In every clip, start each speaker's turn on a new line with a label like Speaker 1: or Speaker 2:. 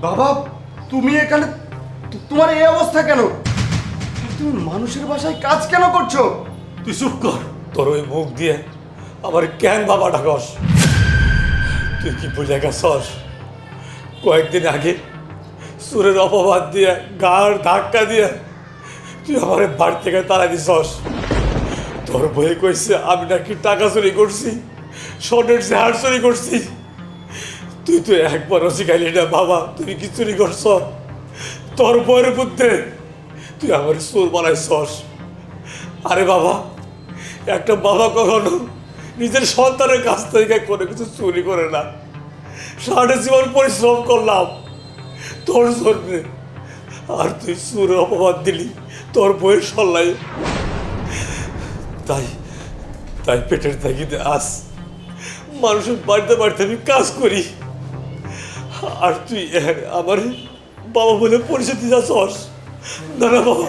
Speaker 1: বাবা তুমি এখানে তোমার এই অবস্থা কেন? তুমি মানুষের বাসায় কাজ কেন করছো?
Speaker 2: তুই চুপ কর। তোর ওই মুখ দিয়ে আমার কেন বাবা ডাকস? তুই কি বুঝে গেছস? কয়েকদিন আগে সুরের অপবাদ দিয়ে গাড় ধাক্কা দিয়ে তুই আমার বাড়ি থেকে তাড়া দিছস। তোর বই কইছে আমি নাকি টাকা চুরি করছি, স্বর্ণের জেহার চুরি করছি। তুই তো একবারও শিখাইলি না বাবা তুই কি চুরি করছ। তোর বইয়ের বুদ্ধে তুই আমার চোর বানাইছস। আরে বাবা, একটা বাবা কখনো নিজের সন্তানের কাছ থেকে কোনো কিছু চুরি করে না। সারাটা জীবন পরিশ্রম করলাম তোর জন্যে, আর তুই চুরের অপবাদ দিলি তোর বইয়ের সল্লাই। তাই তাই পেটের তাগিদে আস মানুষের বাড়িতে বাড়িতে আমি কাজ করি, আর তুই আমার বাবা বলে পরিচয় দিয়ে যাচ্ছস। না না বাবা,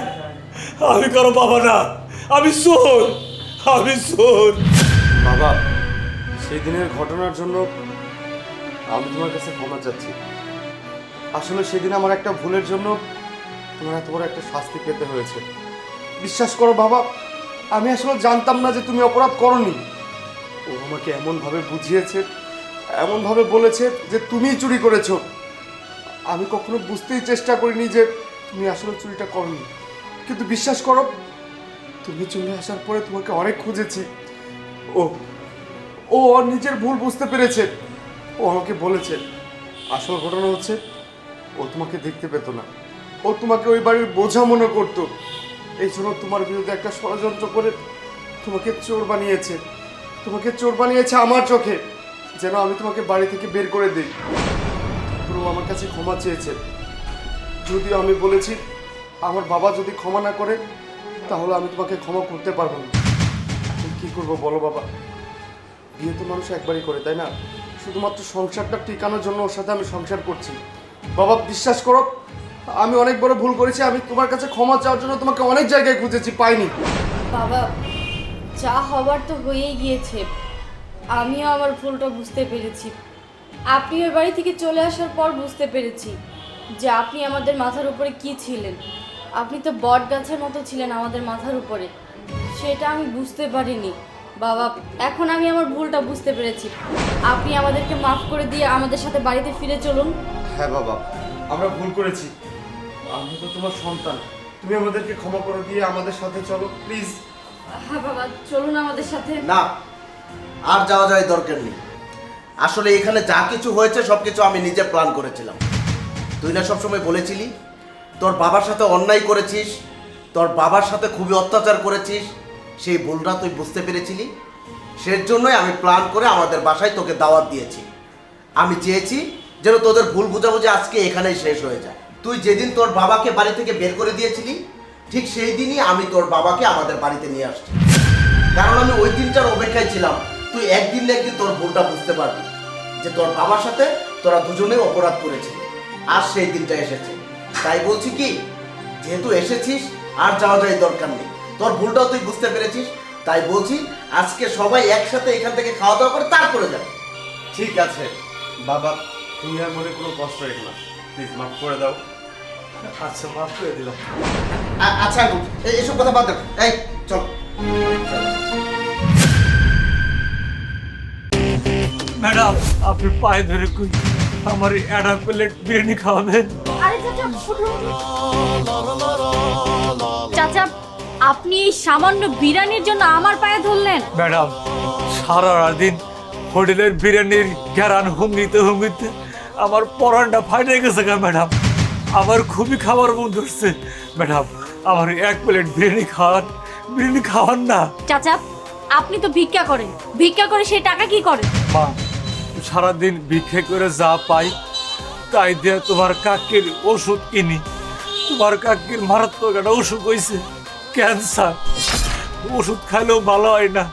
Speaker 2: আমি কারো বাবা না, আমি চোর, আমি চোর।
Speaker 1: বাবা সেই দিনের ঘটনার জন্য আমি তোমার কাছে ক্ষমা চাচ্ছি। আসলে সেদিন আমার একটা ভুলের জন্য তোমার এত বড় একটা শাস্তি পেতে হয়েছে। বিশ্বাস করো বাবা, আমি আসলে জানতাম না যে তুমি অপরাধ করনি। ও আমাকে এমনভাবে বুঝিয়েছে, এমনভাবে বলেছে যে তুমিই চুরি করেছো। আমি কখনো বুঝতেই চেষ্টা করিনি যে তুমি আসলে চুরিটা করনি। কিন্তু বিশ্বাস করো, তুমি চলে আসার পরে তোমাকে অনেক খুঁজেছি। ও ও ওর নিজের ভুল বুঝতে পেরেছে। ও আমাকে বলেছে আসল ঘটনা হচ্ছে ও তোমাকে দেখতে পেত না, ও তোমাকে ওই বাড়ির বোঝা মনে করতো। এই জন্য তোমার বিরুদ্ধে একটা ষড়যন্ত্র করে তোমাকে চোর বানিয়েছে। তোমাকে চোর বানিয়েছে আমার চোখে, যেন আমি তোমাকে বাড়ি থেকে বের করে দিই। ও আমার কাছে ক্ষমা চেয়েছে, যদিও আমি বলেছি আমার বাবা যদি ক্ষমা না করে তাহলে আমি তোমাকে ক্ষমা করতে পারবো না। কি করবো বলো বাবা, বিয়ে তো মানুষ একবারই করে, তাই না? শুধুমাত্র সংসারটা টিকানোর জন্য ওর সাথে আমি সংসার করছি। বাবা বিশ্বাস করো, আমি অনেক বড় ভুল করেছি। আমি তোমার কাছে ক্ষমা চাওয়ার জন্য তোমাকে অনেক জায়গায় খুঁজেছি, পাইনি।
Speaker 3: বাবা, যা হবার তো হয়েই গিয়েছে। আমিও আমার ভুলটা বুঝতে পেরেছি। আপনি ওই বাড়ি থেকে চলে আসার পর বুঝতে পেরেছি যে আপনি আমাদের মাথার উপরে কি ছিলেন। আপনি তো বট গাছের মতো ছিলেন আমাদের মাথার উপরে, সেটা আমি বুঝতে পারিনি। বাবা, এখন আমি আমার ভুলটা বুঝতে পেরেছি। আপনি আমাদেরকে মাফ করে দিয়ে আমাদের সাথে বাড়িতে ফিরে চলুন।
Speaker 1: হ্যাঁ বাবা, আমরা ভুল করেছি। আমরা তো তোমার সন্তান, তুমি আমাদেরকে ক্ষমা করে দিয়ে আমাদের সাথে চলো প্লিজ।
Speaker 3: হ্যাঁ বাবা, চলুন আমাদের সাথে।
Speaker 4: না, আর যাওয়া যায় দরকার নেই। আসলে এখানে যা কিছু হয়েছে সবকিছু আমি নিজে প্ল্যান করেছিলাম। তুই না সবসময় বলেছিলি তোর বাবার সাথে অন্যায় করেছিস, তোর বাবার সাথে খুবই অত্যাচার করেছিস, সেই ভুলটা তুই বুঝতে পেরেছিলি। সেজন্যই আমি প্ল্যান করে আমাদের বাসায় তোকে দাওয়াত দিয়েছি। আমি চেয়েছি যেন তোদের ভুল বুঝাবুঝি আজকে এখানেই শেষ হয়ে যায়। তুই যেদিন তোর বাবাকে বাড়ি থেকে বের করে দিয়েছিলি ঠিক সেই দিনই আমি তোর বাবাকে আমাদের বাড়িতে নিয়ে আসছি। কারণ আমি ওই দিনটার অপেক্ষায় ছিলাম তুই একদিন না একদিন তোর ভুলটা বুঝতে পারবি যে তোর বাবার সাথে তোরা দুজনেই অপরাধ করেছিস। আর সেই দিনটা এসেছে, তাই বলছি কি যেহেতু এসেছিস আর যাওয়া যায় দরকার নেই। তোর ভুলটাও তুই বুঝতে পেরেছিস, তাই বলছি আজকে সবাই একসাথে এখান থেকে খাওয়া দাওয়া করে তারপরে যাবে।
Speaker 1: ঠিক আছে বাবা, তুমি আর মনে কোনো কষ্ট রেখো না, প্লিজ মাফ করে দাও।
Speaker 2: আচ্ছা, মাফ করে দিলাম।
Speaker 4: আচ্ছা এসব কথা বাদ দাও, এই চল।
Speaker 2: ম্যাডাম, আপনি পায়ে ধরে কই আমার একটা প্লেট বিরিয়ানি খাওয়াবেন?
Speaker 3: আরে চাচা, চাচা, আপনি এই সামান্য বিরিয়ানির জন্য আমার পায়ে ধরলেন?
Speaker 2: ম্যাডাম, সারা দিন হোটেলের বিরিয়ানির ঘেরান হুঙ্গিতে হুঙ্গিতে আমার পরানটা ফাটে গেছে গা ম্যাডাম। আমার খুবই খাবার মন ধরছে ম্যাডাম, আমার এক প্লেট বিরিয়ানি খাওয়ান না।
Speaker 3: চাচা, আপনি তো ভিক্ষা করেন, ভিক্ষা করে সেই টাকা কি করেন?
Speaker 2: মা, সারাদিন ভিক্ষে করে যা পাই তাই দিয়ে তোমার কাকির ওষুধ কিনি। তোমার কাকির মারাত্মক একটা অসুখ হয়েছে, ক্যান্সার। ওষুধ খাইলেও ভালো হয় না,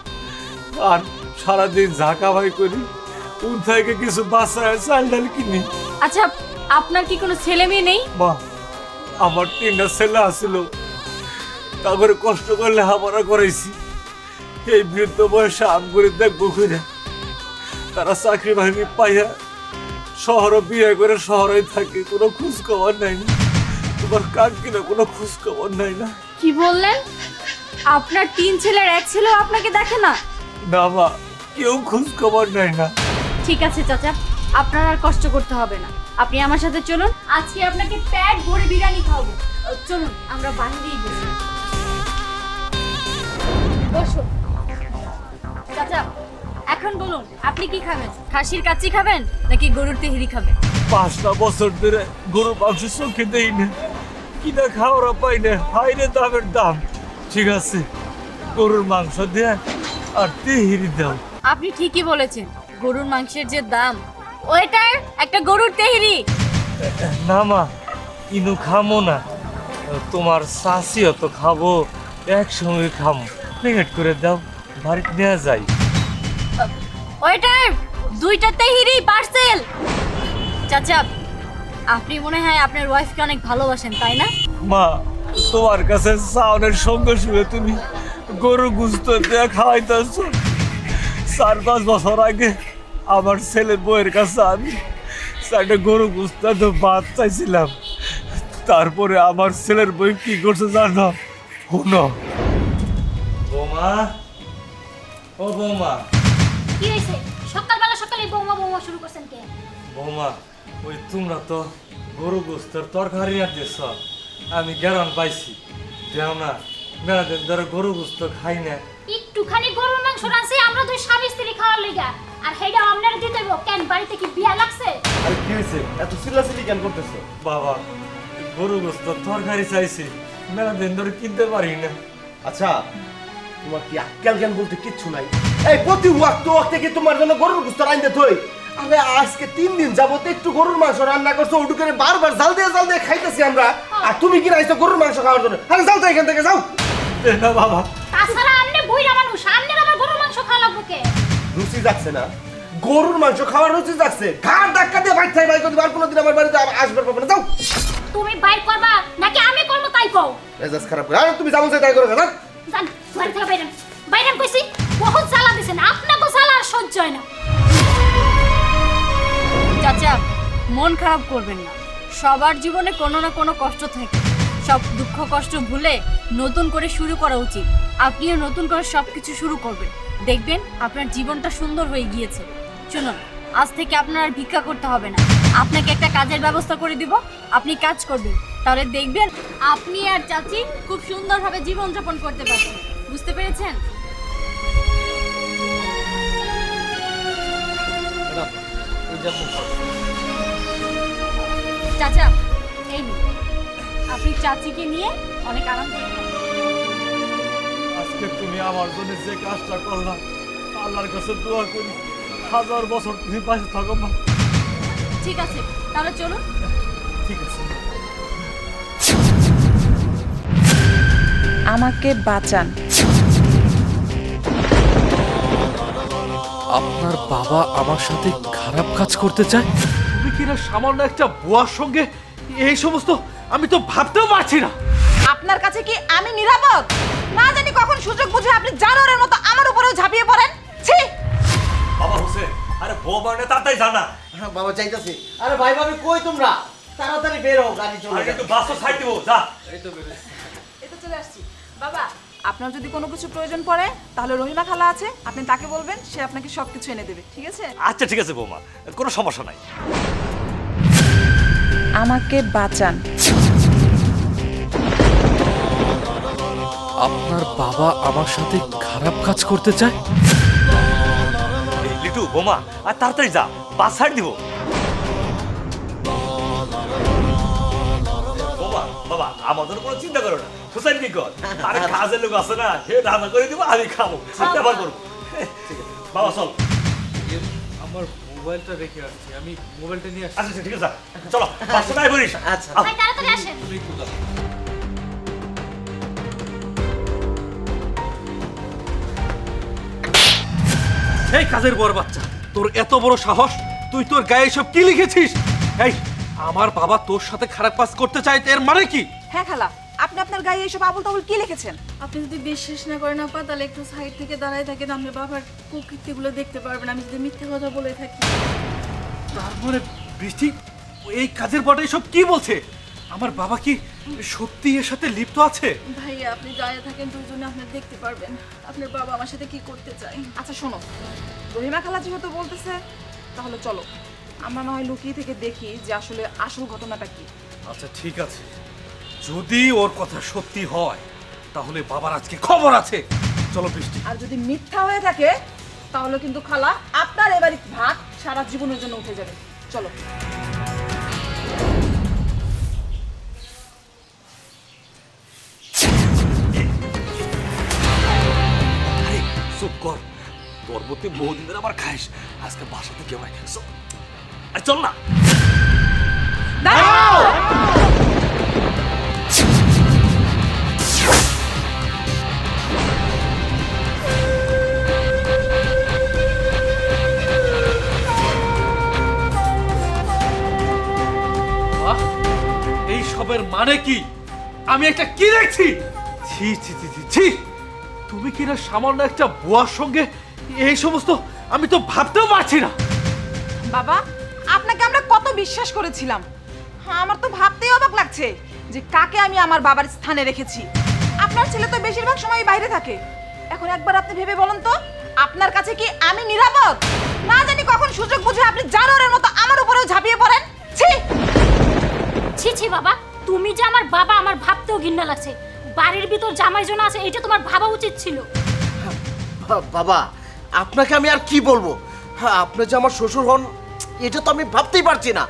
Speaker 2: আর সারাদিন যা কামাই করি উন থেকে কিছু বাসায় চাল ডাল কিনি।
Speaker 3: আচ্ছা, আপনার কি কোনো ছেলে মেয়ে নেই?
Speaker 2: মা, আমার 3টা ছেলে আছিল, তারপরে কষ্ট করে লেখাপড়া করাইছি। এই বৃদ্ধ বয়সে আম করে দেখবো করে তারা চাকরি বাকরি পাইয়া শহরে বিয়ে করে শহরেই থাকি, কোনো খোঁজ খবর নাই না। তোমার কাকিনা কোনো খোঁজ খবর নাই না।
Speaker 3: কি বললেন? আপনার 3 ছেলের এক ছেলেও আপনাকে দেখে না?
Speaker 2: না মা, কেউ খোঁজ খবর নাই না।
Speaker 3: ঠিক আছে চাচা, আপনার আর কষ্ট করতে হবে না। আপনি আমার সাথে চলুন, আজকে আপনাকে পেট ভরে বিরিয়ানি খাওয়াবো। চলুন আমরা বাইরেই বসি। বসুন চাচা, এখন বলুন আপনি কি খাবেন? খাসির কাচ্চি খাবেন নাকি গরুর তেহরি খাবেন?
Speaker 2: 5টা বছর ধরে গরু মাংস চোখে দেই না, কিনা খাওয়ার পাই না, হাইরে দামের দাম। ঠিক আছে, গরুর মাংস দেয়া আর তেহেরি দাও।
Speaker 3: আপনি ঠিকই বলেছেন, গরুর মাংসের যে দাম, ওইটার একটা গরুর তেহরি।
Speaker 2: না মা, ইনু খামো না, তোমার শাশিও তো খাবো, একসঙ্গে খামো। প্লেট করে দাও, বাড়িতে নেওয়া যায়।
Speaker 3: ওইটার 2টা তেহরি পার্সেল। চাচা, আপনি মনে হয় আপনার ওয়াইফকে অনেক ভালোবাসেন, তাই না?
Speaker 2: মা, তোমার কাছে সাউনের সঙ্গে শুয়ে তুমি গরু গুস্ত দিয়ে খাওয়াইতেছ। 4-5 বছর আগে আমার ছেলের বউয়ের কাছে আমি 4টা গরু গুস্ত তো ভাত চাইছিলাম। তারপরে আমার ছেলের বউ কি করছে জানো? শুনো বৌমা, ও বৌমা,
Speaker 5: কি হয়েছে? সকালবেলা সকালে বৌমা বৌমা শুরু করছেন কে?
Speaker 2: বৌমা, ওই তোমরা তো গরু গোস্তের তরকারি আর দিয়েছ, আমি গ্যারান পাইছি। দেও না, মেলা দিন ধরে গরু গোস্ত খাই না।
Speaker 5: একটুখানি গরুর মাংস রাঁধছি আমরা দুই স্বামী স্ত্রী খাওয়ার লেগা, আর হেডা আপনারা দিতে হইব কেন? বাড়িতে কি বিয়া লাগছে?
Speaker 1: আরে কি হয়েছে, এত চিল্লাচিল্লি কেন করতেছো?
Speaker 2: বাবা, গরু গোস্ত তরকারি চাইছি, মেলা দিন ধরে কিনতে পারি না।
Speaker 1: আচ্ছা, তোমার কি আক্কেল জ্ঞান বলতে কিচ্ছু নাই? এই প্রতি ওয়াক্তে কি তোমার জন্য গরুর গোস্ত রাইন্দে থই? আরে আজকে 3 দিন যাবত একটু গরুর মাংস রান্না করছো, ওটু করে বারবার জাল দিয়ে খাইতেছি আমরা, আর তুমি কি রাইছো গরুর মাংস খাওয়ার জন্য? আরে যাও তো এখান থেকে, যাও।
Speaker 2: না বাবা,
Speaker 5: তাছাড়া আপনি বুইড়া মানুষ, আপনার আবার গরুর মাংস খাওয়া লাগবে কে?
Speaker 1: রুচি যাচ্ছে না? গরুর মাংস খাওয়ার রুচি যাচ্ছে, ঘাড় ধাক্কা দিয়ে বাইর থাই, বাই করতে আর কোনোদিন আমার বাড়িতে আসবার পাবে না, যাও।
Speaker 5: তুমি বাইর করবা নাকি আমি করবো তাই কও?
Speaker 1: মেজাজ খারাপ করে, আরে তুমি যেমন চাই তাই করো, যাও।
Speaker 5: জান, বাড়ি থেকে বাইরেন। বাইরেন কইছি, বহুত জ্বালা দিছেন, আপনাকে জ্বালা আর সহ্য হয় না।
Speaker 3: চাচা, মন খারাপ করবেন না। সবার জীবনে কোনো না কোনো কষ্ট থাকে, সব দুঃখ কষ্ট ভুলে নতুন করে শুরু করা উচিত। আপনিও নতুন করে সবকিছু শুরু করবেন, দেখবেন আপনার জীবনটা সুন্দর হয়ে গিয়েছে। শুনুন, আজ থেকে আপনার আর ভিক্ষা করতে হবে না, আপনাকে একটা কাজের ব্যবস্থা করে দিব, আপনি কাজ করবেন, তাহলে দেখবেন আপনি আর চাচি খুব সুন্দরভাবে জীবনযাপন করতে পারছেন। বুঝতে পেরেছেন? চাচা, এই নিন, আপনি চাচিকে নিয়ে অনেক আরাম করে খান।
Speaker 2: আজকে তুমি আমার জন্য যে কাজটা করলাম, আল্লাহর কাছে দোয়া করি 1000 বছর তুমি পাশে থাকো মা।
Speaker 3: ঠিক আছে, তাহলে চলুন।
Speaker 2: ঠিক আছে।
Speaker 6: আমাকে বাঁচান।
Speaker 7: আপনার বাবা আমার সাথে খারাপ কাজ করতে চায়?
Speaker 8: তুমি কিনা সামান্য একটা বুয়ার সঙ্গে এই সমস্ত, আমি তো ভাবতেও পারছি না।
Speaker 6: আপনার কাছে কি আমি নিরাপদ? না জানি কখন সুযোগ বুঝে আপনি জানোয়ারের মতো আমার উপরেও ঝাঁপিয়ে পড়েন। ছি!
Speaker 2: বাবা হোসেন, আরে বউ মানে তাড়াতাড়ি জানা।
Speaker 4: বাবা চাইতাছি। আরে ভাই ভাবি কই তোমরা? তাড়াতাড়ি বের হও, গাড়ি চলে
Speaker 2: আরে
Speaker 4: যাবে।
Speaker 2: একটু বাস তো সাইড দিব, যা।
Speaker 6: এই তো চলে আসছি। বাবা, আপনার যদি কোনো কিছু প্রয়োজন পড়ে তাহলে রহিমা খালা আছে, আপনি তাকে বলবেন, সে আপনাকে সবকিছু এনে দেবে, ঠিক আছে?
Speaker 2: আচ্ছা ঠিক আছে বৌমা, কোনো সমস্যা নাই।
Speaker 6: আমাকে বাঁচান।
Speaker 7: আপনার বাবা আমার সাথে খারাপ কাজ করতে চায়?
Speaker 2: এই লিটু বৌমা, আর তাড়াতাড়ি যা, বাস সাইড দিব। বৌমা, বাবা আমাদের কোনো চিন্তা করো না, হোসেন কি কর, আরে কাজের লোক আছে না, সে রান্না করে দিব, আমি খাবো, ব্যবহার করবো। বাবা চল।
Speaker 8: আমার মোবাইলটা রেখে আসছি, আমি মোবাইলটা নিয়ে আসছি।
Speaker 2: আচ্ছা ঠিক আছে, চলো বাসটা নাই বলিস।
Speaker 4: আচ্ছা।
Speaker 5: ভাই তাড়াতাড়ি আসেন।
Speaker 8: তুমি একটু দাও। এই কাজের বড় বাচ্চা, তোর এত বড় সাহস, তুই তোর গায়ে সব কি লিখেছিস? এই আমার বাবা তোর সাথে খারাপ কাজ করতে চায়, এর মানে কি?
Speaker 6: হ্যাঁ খালা, আপনি আপনার গায়ে এইসব আবল তাবল কি লিখেছেন?
Speaker 3: আপনি যদি বিশ্বাস না করেন আপা, তাহলে একটু সাইড থেকে দাঁড়ায় থাকেন, আপনি বাবার প্রকৃতিগুলো দেখতে পারবেন। আমি যদি মিথ্যে কথা বলে থাকি।
Speaker 8: তার মানে বৃষ্টি এই কাজের বটে সব কি বলছে? আমার বাবা কি সত্যি এর সাথে লিপ্ত আছে?
Speaker 6: ভাইয়া আপনি দাঁড়িয়ে থাকেন, দুজনে আপনি দেখতে পারবেন আপনার বাবা আমার সাথে কি করতে চায়। আচ্ছা শোনো, রহিমা খালা যেহেতু বলতেছে তাহলে চলো আমরা না হয় লুকিয়ে থেকে দেখি যে আসলে আসল ঘটনাটা কি।
Speaker 8: আচ্ছা ঠিক আছে, যদি ওর কথা সত্যি হয় তাহলে বাবার আজকে খবর আছে। চলো বৃষ্টি।
Speaker 6: আর যদি মিথ্যা হয়ে থাকে তাহলে কিন্তু খালা আপনার এবারে ভাগ সারা জীবনের জন্য উঠে যাবে। চলো।
Speaker 8: আরে চুপ কর, তোর প্রতি বহুদিন ধরে আমার খাইস, আজকে বাসা থেকে আমার আরে চল না। এই সবের মানে কি? আমি একটা কি দেখছি? ছি ছি ছি ছি ছি, তুমি কিনা সামান্য একটা বুয়ার সঙ্গে এই সমস্ত, আমি তো ভাবতেও পারছি না।
Speaker 6: বাবা আপনাকে আমরা কত বিশ্বাস করেছিলাম, হ্যাঁ আমার তো ভাবতেই অবাক লাগছে যে কাকে আমি আমার বাবার স্থানে রেখেছি। আপনার ছেলে তো বেশিরভাগ সময় বাইরে থাকে, এখন একবার আপনি ভেবে বলুন তো আপনার কাছে কি আমি নিরাপদ? না জানি কখন সুযোগ বুঝে আপনি জানোয়ারের মতো আমার উপরেও ঝাঁপিয়ে পড়েন। ছি
Speaker 5: ছি ছি বাবা, তুমি যে আমার বাবা আমার ভাবতেও ঘৃণা লাগছে। বাড়ির ভিতর জামাই জন আছে এটা তোমার ভাবা উচিত ছিল।
Speaker 4: বাবা আপনাকে আমি আর কি বলবো, হ্যাঁ আপনি যে আমার শ্বশুর হন এটা তো আমি ভাবতেই পারছি না।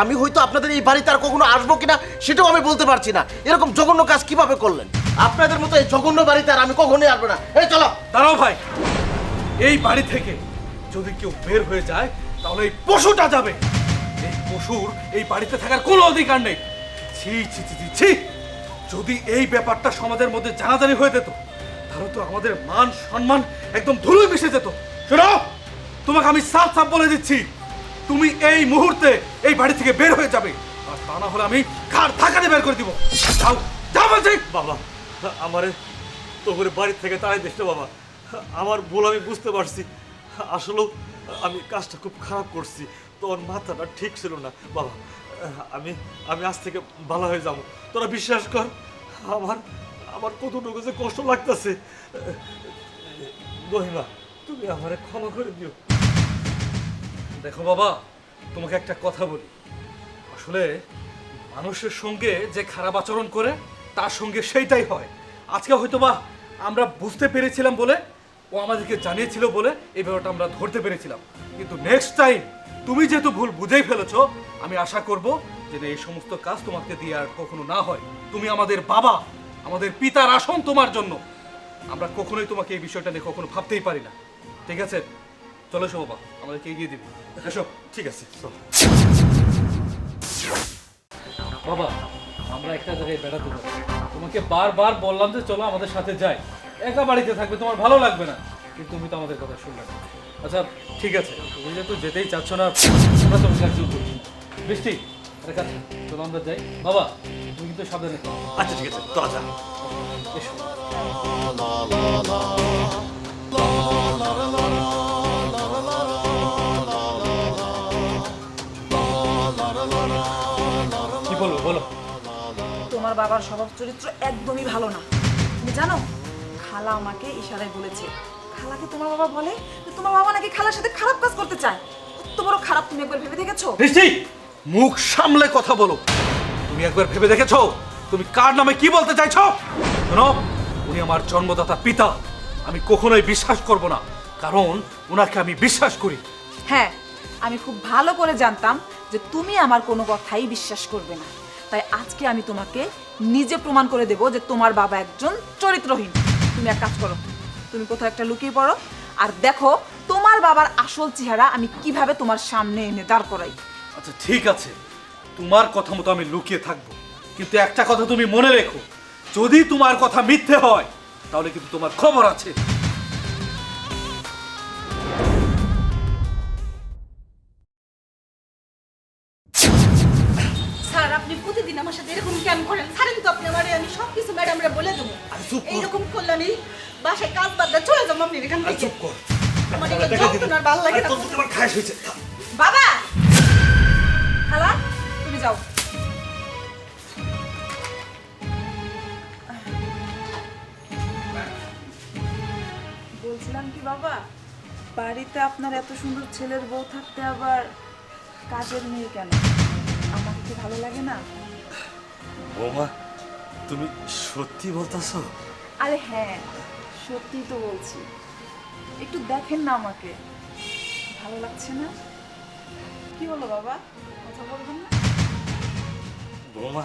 Speaker 4: আমি হয়তো আপনাদের এই বাড়িতে আর কখনো আসবো কিনা সেটাও আমি বলতে পারছি না। এরকম জঘন্য কাজ কিভাবে করলেন? আপনাদের মতো এই জঘন্য বাড়িতে আর আমি কখনোই আসবো না। এই চলো।
Speaker 8: দাঁড়াও ভাই, এই বাড়ি থেকে যদি কেউ বের হয়ে যায় তাহলে এই পশুটা যাবে। এই পশুর এই বাড়িতে থাকার কোনো অধিকার নেই। ছি ছি ছি ছি ছি, যদি এই ব্যাপারটা সমাজের মধ্যে জানাজানি হয়ে যেত তাহলে তো আমাদের মান সম্মান একদম ধুলোয় মিশে যেত। শোনো, তোমাকে আমি সাফ সাফ বলে দিচ্ছি, তুমি এই মুহূর্তে এই বাড়ি থেকে বের হয়ে যাবে, আর তা না হলে আমি ঘাড় ধাক্কা দিয়ে বের করে দিব। যাও যাও বলছি।
Speaker 2: বাবা, আমারে তোর বাড়ি থেকে তাড়াই দিস না বাবা। আমার ভুল আমি বুঝতে পারছি, আসলে আমি কাজটা খুব খারাপ করছি, তোর মাথাটা ঠিক ছিল না বাবা। আমি আমি আজ থেকে ভালো হয়ে যাবো, তোরা বিশ্বাস কর। আমার আমার কতটুকু যে কষ্ট লাগতেছে। রহিমা, তুমি আমারে ক্ষমা করে দিও।
Speaker 8: দেখো বাবা, তোমাকে একটা কথা বলি, আসলে মানুষের সঙ্গে যে খারাপ আচরণ করে তার সঙ্গে সেইটাই হয়। আজকে হয়তোবা আমরা বুঝতে পেরেছিলাম বলে, ও আমাদেরকে জানিয়েছিল বলে এই ব্যাপারটা আমরা ধরতে পেরেছিলাম, কিন্তু নেক্সট টাইম তুমি যেহেতু ভুল বুঝেই ফেলেছো, আমি আশা করব যে এই সমস্ত কাজ তোমাকে দিয়ে আর কখনো না হয়। তুমি আমাদের বাবা, আমাদের পিতার আসন তোমার জন্য, আমরা কখনোই তোমাকে এই বিষয়টা নিয়ে কখনো ভাবতেই পারি না। ঠিক আছে, চলো এসো বাবা, আমাদেরকে এগিয়ে দিবি। এসো।
Speaker 2: ঠিক আছে, চল।
Speaker 7: বাবা, আমরা একটা জায়গায় বেড়াতে যাবো, তোমাকে বারবার বললাম যে চলো আমাদের সাথে যাই, একা বাড়িতে থাকবে তোমার ভালো লাগবে না, কিন্তু তুমি তো আমাদের কথা শুনলে না। আচ্ছা ঠিক আছে, তুমি যেহেতু যেতেই চাচ্ছ না, আমরা তোমাকে আর জোর করছি না। বৃষ্টি, আরে কাছে চলো আমরা যাই। বাবা তুমি কিন্তু সাবধানে থাকো।
Speaker 2: আচ্ছা ঠিক আছে, তোরা যা।
Speaker 7: এসো। কি বলবো বলো?
Speaker 6: তোমার বাবার স্বভাব চরিত্র একদমই ভালো না। তুমি জানো খালা আমাকে ইশারায় বলেছে, খালাকে তোমার বাবা বলে যে তোমার বাবা নাকি খালার সাথে খারাপ কাজ করতে চায়। কত বড় খারাপ তুমি একবার ভেবে দেখেছো?
Speaker 8: বৃষ্টি, মুখ সামলে কথা বলো। তুমি একবার ভেবে দেখেছো তুমি কার নামে কি বলতে চাইছো? শোনো, উনি আমার জন্মদাতা পিতা, আমি কখনোই বিশ্বাস করব না, কারণ ওনাকে আমি বিশ্বাস করি।
Speaker 6: হ্যাঁ, আমি খুব ভালো করে জানতাম যে তুমি আমার কোনো কথাই বিশ্বাস করবে না, তাই আজকে আমি তোমাকে নিজে প্রমাণ করে দেব যে তোমার বাবা একজন চরিত্রহীন। তুমি এক কাজ করো, তুমি কোথাও একটা লুকিয়ে পড়ো আর দেখো তোমার বাবার আসল চেহারা আমি কিভাবে তোমার সামনে এনে দাঁড় করাই।
Speaker 8: আচ্ছা ঠিক আছে, তোমার কথা মতো আমি লুকিয়ে থাকবো, কিন্তু একটা কথা তুমি মনে রেখো, যদি তোমার কথা মিথ্যে হয় তাহলে কিন্তু তোমার খবর আছে।
Speaker 9: স্যার আপনি প্রতিদিন আমার সাথে এরকম কেন করেন? ছাড়েন তো আপনি আমারে, আমি সব কিছু ম্যাডামরা বলে দেবো। এইরকম করলে আমি বাসায় কাজ বাদ দিয়ে চলে যাবো আপনি এখান থেকে।
Speaker 8: চুপ কর,
Speaker 9: আমার এটা যন্ত্রণার ভালো লাগে না।
Speaker 8: তোমার খাস হয়েছে।
Speaker 9: বাবা
Speaker 6: যাও। বলছিলাম কি বাবা, বাড়িতে আপনার এত সুন্দর ছেলের বউ থাকতে আবার কাজের মেয়ে কেন? আমাকে কি ভালো লাগে না?
Speaker 2: বৌমা, তুমি সত্যি বলতেছ?
Speaker 6: আরে হ্যাঁ, সত্যি তো বলছি। একটু দেখেন না আমাকে, ভালো লাগছে না? কি হলো বাবা, কথা বলবেন না?
Speaker 2: বৌমা,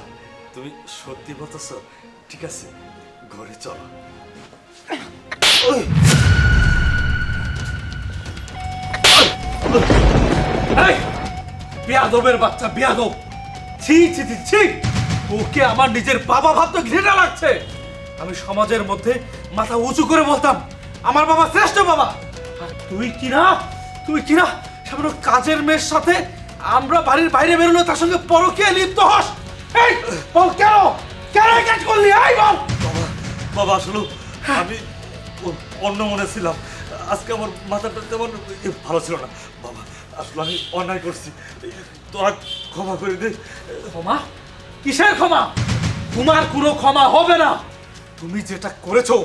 Speaker 2: তুমি সত্যি বলতেছ? ঠিক আছে, ঘরে চলো।
Speaker 8: এই বেয়াদবের বাচ্চা, বেয়াদব! ছি ছি ছি ছি! ওকে আমার নিজের বাবা ভাবতে ঘৃণা লাগছে। আমি সমাজের মধ্যে মাথা উঁচু করে বলতাম আমার বাবা শ্রেষ্ঠ বাবা, আর তুই কিনা সামান্য কাজের মেয়ের সাথে আমরা বাড়ির বাইরে বেরোলে তার সঙ্গে পরকীয়া লিপ্ত হস। এই বল, কেন কেন এই কাজ করলি? এই বল।
Speaker 2: বাবা, আসলে আমি অন্য মনে ছিলাম। আজকে আমার মাথাটা তেমন ভালো ছিল না বাবা। আসলে আমি অন্যায় করছি, তোরা ক্ষমা করে দে।
Speaker 8: ক্ষমা? কিসের ক্ষমা? তোমার কোনো ক্ষমা হবে না। তুমি যেটা করেছো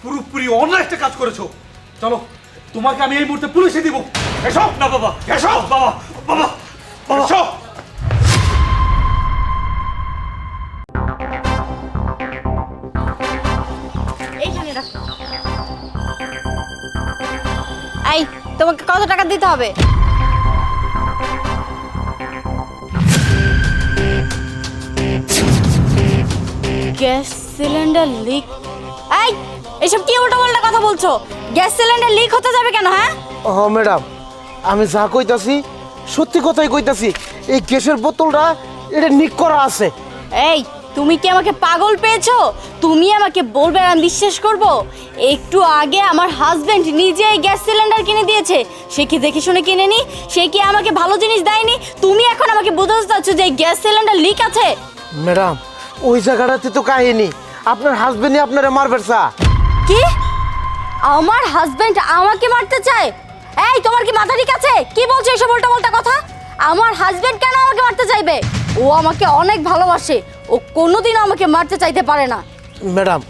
Speaker 8: পুরোপুরি অন্য একটা কাজ করেছো। চলো, তোমাকে আমি এই মুহূর্তে পুলিশে দিব। এসো
Speaker 2: না বাবা,
Speaker 8: এসো
Speaker 2: বাবা, বাবা, বাবা।
Speaker 8: এসো।
Speaker 3: এইখানে রাখো। এই, তোমাকে কত টাকা দিতে হবে? Gas cylinder leak? এই, এসব কি উল্টাপাল্টা কথা বলছো? গ্যাস সিলিন্ডার লিক হতে যাবে কেন? হ্যাঁ
Speaker 10: ম্যাডাম, আমি যা কইতাছি সত্যি কথাই কইতাছি। এই গ্যাসের বোতলটা এটা নিক করা আছে।
Speaker 3: এই, তুমি কি আমাকে পাগল পেয়েছো? তুমি আমাকে বলবে আর আমি বিশ্বাস করব? একটু আগে আমার হাজবেন্ড নিজে এই গ্যাস সিলিন্ডার কিনে দিয়েছে। সে কি দেখে শুনে কিনেনি? সে কি আমাকে ভালো জিনিস দেয়নি? তুমি এখন আমাকে বোঝাতে চাচ্ছ যে এই গ্যাস সিলিন্ডার লিক আছে?
Speaker 10: ম্যাডাম, ওই জায়গাটাতে তো কাহিনী আপনার হাজবেন্ডই আপনারে মারবে।
Speaker 3: কি? আমার হাজবেন্ড আমাকে মারতে চায়? এই, তোমার কি মাথা ঠিক আছে? কি বলছো এসব উল্টাপাল্টা কথা? আমার হাজবেন্ড কেন আমাকে মারতে চাইবে? ও আমাকে অনেক ভালোবাসে, ও কোনোদিনও আমাকে মারতে চাইতে পারে না।
Speaker 10: ম্যাডাম,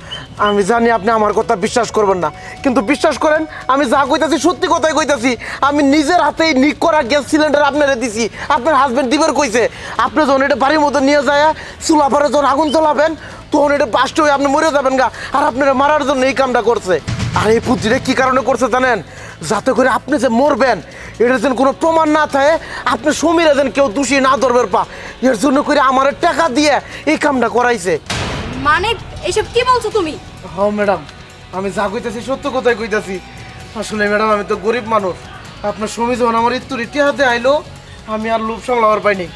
Speaker 10: আমি জানি আপনি আমার কথা বিশ্বাস করবেন না, কিন্তু বিশ্বাস করেন আমি যা কইতাছি সত্যি কথাই কইতাছি। আমি নিজের হাতেই নিক করা গ্যাস সিলিন্ডার আপনারে দিছি। আপনার হাজবেন্ড দিবার কইছে আপনি যখন এটা বাড়ির মতো নিয়ে যায় চুলা পরে যখন আগুন জ্বলাবেন তখন এটা বাস্ট হয়ে আপনি মরে যাবেন গা। আর আপনারা মারার জন্য এই কামটা করছে। আর এই পুঁজিটা কি কারণে করছে জানেন? যাতে করে আপনি যে মরবেন এটা যেন কোনো প্রমাণ না থাকে, আপনি সমীরে যেন কেউ দোষী না ধরবেন পা, এর জন্য করে আমার টাকা দিয়ে এই কামটা করাইছে।
Speaker 3: মানে এসব কি বলছো তুমি?
Speaker 10: হ্যাঁ ম্যাডাম, আমি যা কইতাছি সত্য কথাই কইতাছি। আসলে ম্যাডাম আমি তো গরিব মানুষ। আপনার স্বামী যখন আমার ইত্তর ইতিহাসে আইলো আমি আর লোভ সামলাবার পাইনি।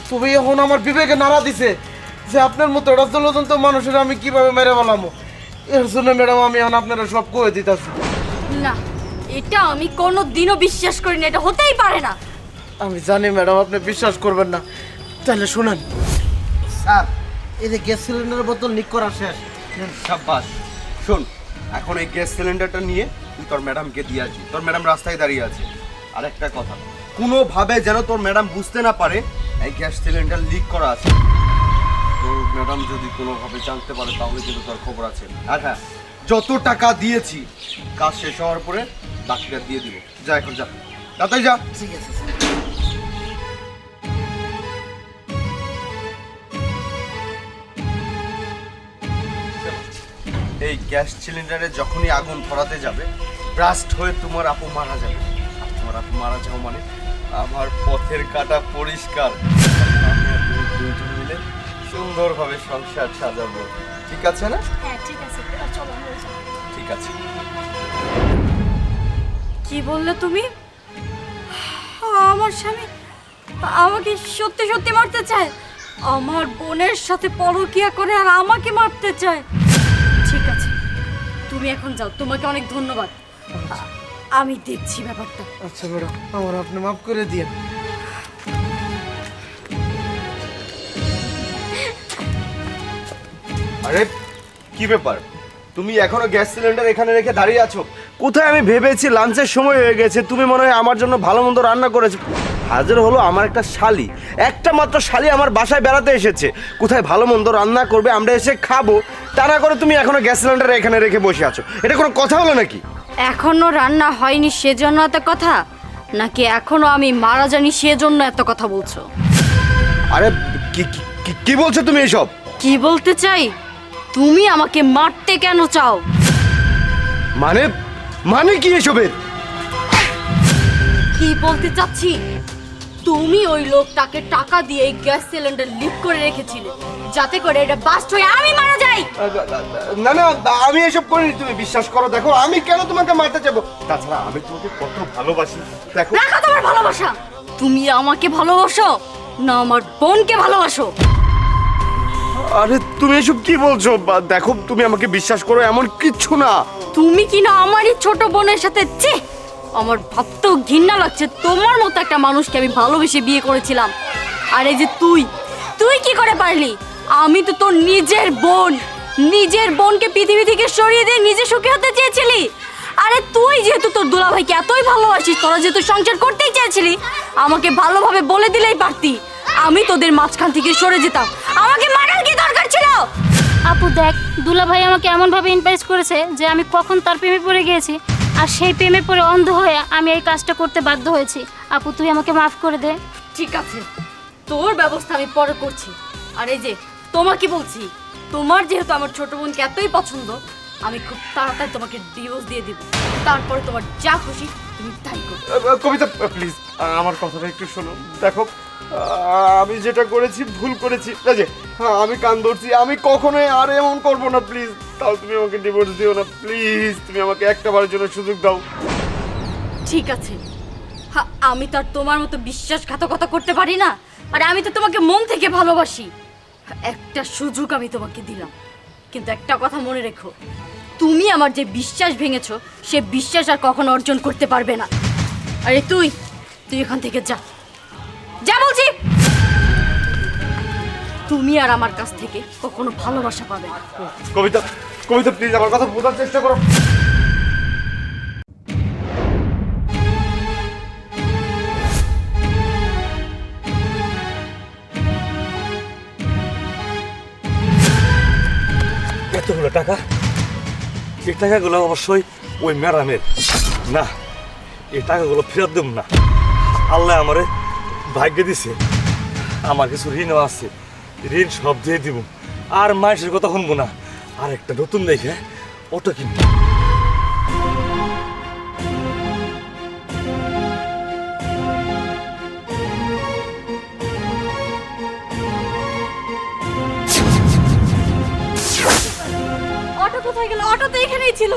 Speaker 10: তবে এখন আমার বিবেকে নাড়া দিছে যে আপনার মতো একটা জলজন্ত মানুষের আমি কিভাবে মেরে বলামো। এর জন্য ম্যাডাম আমি এখন আপনারা সব কয়ে দিতেছি।
Speaker 3: না, এটা আমি কোনোদিনও বিশ্বাস করি না, এটা হতেই পারে না।
Speaker 10: আমি জানি ম্যাডাম আপনি বিশ্বাস করবেন না, তাহলে শুনেন। স্যার, এই যে গ্যাস সিলিন্ডারের বোতল লিক করা শেষ।
Speaker 1: সাব্বাস। শোন, এখন এই গ্যাস সিলিন্ডারটা নিয়ে তুই তোর ম্যাডামকে দিয়ে আসবি। তোর ম্যাডাম রাস্তায় দাঁড়িয়ে আছে। আর একটা কথা, কোনোভাবে যেন তোর ম্যাডাম বুঝতে না পারে এই গ্যাস সিলিন্ডার লিক করা আছে। তোর ম্যাডাম যদি কোনোভাবে জানতে পারে তাহলে কিন্তু তোর খবর আছে। আর হ্যাঁ, যত টাকা দিয়েছি কাজ শেষ হওয়ার পরে বাকিটা দিয়ে দিব। যা এখন, যা তাড়াতাড়ি যা।
Speaker 10: ঠিক আছে।
Speaker 1: এই গ্যাস সিলিন্ডারে যখনই আগুন ধরাতে যাবে ব্রাস্ট হয়ে তোমার আপু মারা যাবে। আর তোমার আপু মারা যাও মানে আমার পথের কাটা পরিষ্কার। আমি আর তুমি দুইজন মিলে সুন্দরভাবে সংসার সাজাবো। ঠিক আছে না?
Speaker 5: হ্যাঁ ঠিক আছে, চলো আমরা যাই।
Speaker 1: ঠিক আছে।
Speaker 3: কি বললে তুমি? আমার স্বামী আমাকে সত্যি সত্যি মারতে চায়? আমার বোনের সাথে পরকীয়া করে আর আমাকে মারতে চায়? ঠিক আছে, তুমি এখন যাও, তোমাকে অনেক ধন্যবাদ। আমি দেখছি ব্যাপারটা।
Speaker 10: আচ্ছা ম্যাডাম, আমার আপনি মাফ করে দিন।
Speaker 1: আরে কি ব্যাপার, তুমি এখনো গ্যাস সিলিন্ডার এখানে রেখে দাঁড়িয়ে আছো? কোথায়? আমি ভেবেছি লাঞ্চের সময় হয়ে গেছে, তুমি মনে হয় আমার জন্য ভালো মন্দ রান্না করেছো।
Speaker 10: হাজার হলো আমার একটা শালি, একটা মাত্র শালি আমার বাসায় বেড়াতে এসেছে, কোথায় ভালো মন্দ রান্না করবে আমরা এসে খাবো, তা না করে তুমি এখনো গ্যাস সিলিন্ডার এখানে রেখে বসে আছো, এটা কোনো কথা হলো নাকি?
Speaker 3: এখনো রান্না হয়নি সেজন্য এত কথা, নাকি এখনো আমি মারা জানি সেজন্য এত কথা বলছো?
Speaker 10: আরে কি কি বলছো তুমি এসব?
Speaker 3: কি বলতে চাই? তুমি আমাকে মারতে কেন চাও?
Speaker 10: মানে মানে কি এসবের?
Speaker 3: কি বলতে চাচ্ছি, তুমি ওই লোকটাকে টাকা দিয়ে এই গ্যাস সিলিন্ডার লিক করে রেখেছিলে যাতে করে এটা বাস্ট হয়ে আমি মারা যাই।
Speaker 10: না না, আমি এসব করিনি, তুমি বিশ্বাস করো। দেখো আমি কেন তোমাকে মারতে যাবো? তাছাড়া আমি তোমাকে কত ভালোবাসি। দেখো
Speaker 3: রাখো তোমার ভালোবাসা। তুমি আমাকে ভালোবাসো না আমার বোনকে ভালোবাসো?
Speaker 10: আরে তুমি এসব কি বলছো? দেখো তুমি আমাকে বিশ্বাস করো, এমন কিচ্ছু না।
Speaker 3: তুমি কি না আমারই ছোট বোনের সাথে? ছি, আমার ভাবতেও ঘৃণা লাগছে। তোমার মতো একটা মানুষকে আমি ভালোবেসে বিয়ে করেছিলাম, আর এই যে তুই তুই কি করে পারলি? আমি তো তোর নিজের বোন, নিজের বোনকে পৃথিবী থেকে সরিয়ে দিয়ে নিজে সুখী হতে চেয়েছিলি। আরে তুই যেহেতু তোর দুলাভাইকে এতই ভালোবাসিস, তোরা যেহেতু সংসার করতেই চেয়েছিলি, আমাকে ভালোভাবে বলে দিলেই পারতি, আমি তোদের মাঝখান থেকে সরে যেতাম। আমাকে মারার কি দরকার ছিল?
Speaker 5: আপু দেখ, দুলাভাই আমাকে এমনভাবে ইনভাইট করেছে যে আমি কখন তার প্রেমে পড়ে গিয়েছি, আর সেই প্রেমে পড়ে অন্ধ হয়ে আমি এই কাজটা করতে বাধ্য হয়েছি। আপু তুই আমাকে মাফ করে দে।
Speaker 3: ঠিক আছে, তোর ব্যবস্থা আমি পরে করছি। আর এই যে তোমাকে বলছি, তোমার যেহেতু আমার ছোট বোনকে এতই পছন্দ, আমি খুব তাড়াতাড়ি তোমাকে ডিভোর্স দিয়ে দিব। তারপরে তোমার যা খুশি তুমি তাই করো।
Speaker 10: কবিতা প্লিজ আমার কথাটা একটু শোনো। দেখো আমি যেটা করেছি ভুল করেছি, এই যে আমি কান ধরছি, আমি কখনোই আর এমন করবো না। প্লিজ তাও তুমি আমাকে ডিভোর্স দিও না, প্লিজ তুমি আমাকে একটা বারের জন্য সুযোগ দাও।
Speaker 3: ঠিক আছে, আমি তো আর তোমার মতো বিশ্বাসঘাতকতা করতে পারি না, আর আমি তো তোমাকে মন থেকে ভালোবাসি। একটা সুযোগ আমি তোমাকে দিলাম, কিন্তু একটা কথা মনে রেখো, তুমি আমার যে বিশ্বাস ভেঙেছো সে বিশ্বাস আর কখনো অর্জন করতে পারবে না। আরে তুই এখান থেকে যা, যা বলছি। তুমি আর আমার কাছ থেকে কখনো ভালোবাসা পাবে না।
Speaker 10: কবিতা কবিতা প্লিজ আমার কথা বোঝার চেষ্টা করো।
Speaker 2: এতগুলো টাকা, এই টাকাগুলো অবশ্যই ওই ম্যাডামের না, এই টাকাগুলো ফেরত দেব না। আল্লাহ আমারে ভাগ্য দিছে, আমার কিছু ঋণও আছে, ঋণ সব দিয়ে দিব, আর মানুষের কথা শুনবো না। আর একটা নতুন দেখে অটো কিনবো।
Speaker 3: অটো কোথায় গেল? অটো তো এখানেই ছিল।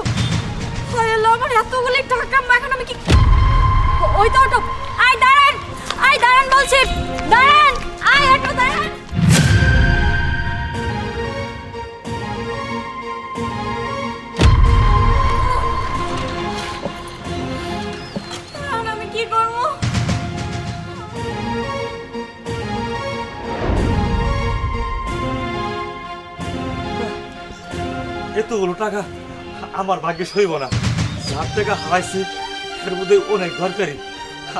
Speaker 3: হায় আল্লাহ, আমার এতগুলো টাকা এখন আমি কি? ওই তো অটো। আয় দাঁড়ান, আয় দাঁড়ান বলছি, দাঁড়ান, আয় অটো দাঁড়ান। আমি কি করব?
Speaker 2: এতগুলো টাকা আমার ভাগ্যে সইব না। যার টাকা হারাইছে এর মধ্যে অনেক দরকারি,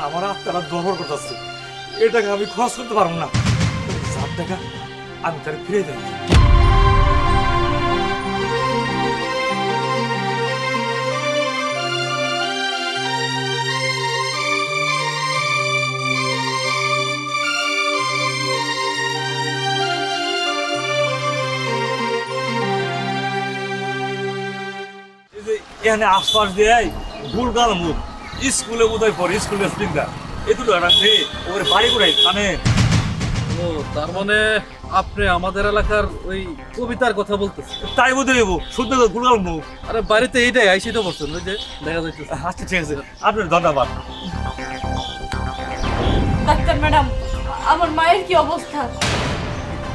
Speaker 2: আমার আত্মারা দরবার করতেছে, এই টাকা আমি খরচ করতে পারবো না। যার টাকা আমি তার ফিরে দেব। এখানে আশপাশ দিয়ে গুলগাল মুখ স্কুলে বোধহয় পড়ে, স্কুলের স্পিন্দার এগুলো রাখছে ওর বাড়ি করে মানে।
Speaker 7: ও তার মানে আপনি আমাদের এলাকার ওই কবিতার কথা বলতেছেন?
Speaker 2: তাই বোধহয় নেবো শুদ্ধ গুলগাল মুখ।
Speaker 7: আরে বাড়িতে এইটাই আইসি তো বলছেন, ওই যে দেখা যাইতেছে।
Speaker 2: আচ্ছা ঠিক আছে, আপনার ধন্যবাদ।
Speaker 3: ডাক্তার ম্যাডাম, আমার মায়ের কি অবস্থা?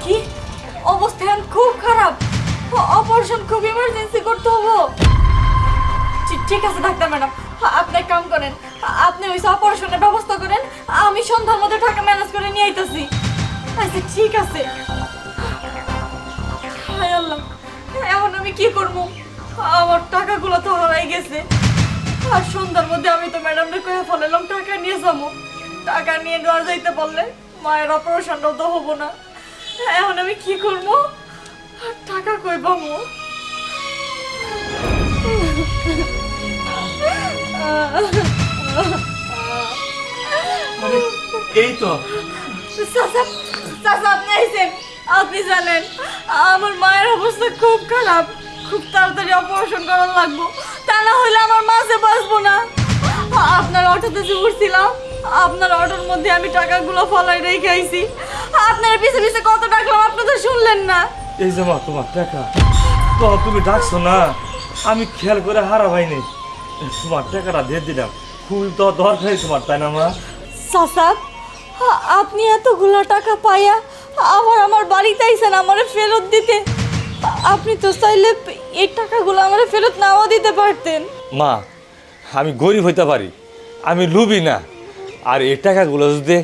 Speaker 3: কি অবস্থা? এখন খুব খারাপ, অপারেশন খুব ইমার্জেন্সি করতে হবে। ঠিক আছে ডাক্তার ম্যাডাম, আপনি এক কাম করেন, আপনি ওই অপারেশনের ব্যবস্থা করেন, আমি সন্ধ্যার মধ্যে টাকা ম্যানেজ করে নিয়ে আইতাছি। আচ্ছা ঠিক আছে। হায় আল্লাহ, এখন আমি কি করব? আমার টাকাগুলো তো হারাই গেছে, আর সন্ধ্যার মধ্যে আমি তো ম্যাডামকে কয়ে ফেলালাম টাকা নিয়ে যাবো। টাকা নিয়ে ঘর যাইতে বললে মায়ের অপারেশনটাও তো হবো না। এখন আমি কি করবো? টাকা কই পাবো?
Speaker 7: এই তো
Speaker 3: চাচা, চাচা আপনি আইছেন। আপনি জানেন আমার মায়ের অবস্থা খুব খারাপ, খুব তাড়াতাড়ি অপারেশন করার লাগবো, তা না হলে আমার মা যে বাঁচবো না। আপনার অটোতে যে উঠছিলাম, আপনার অটোর মধ্যে আমি টাকাগুলো ফলাই রেখে আইছি। আপনার পিছে পিছে কত ডাকলাম, আপনি তো শুনলেন না।
Speaker 2: এই যে মা তোমার টাকা তো তুমি ডাকছো না, আমি খেয়াল করে হারা হয়নি, তোমার টাকাটা দিয়ে দিলাম। ফুল তো দরকারই তোমার, তাই না মা?
Speaker 3: চাচা, আপনি এতগুলো টাকা পাইয়া আমার বাড়িতে আইছেন আমারে ফেরত দিতে। আপনি তো চাইলে এই টাকাগুলো আমারে ফেরত নাও দিতে পারতেন।
Speaker 2: মা, আমি গরিব হইতে পারি, আমি লুবি না। আর এই টাকাগুলো যদি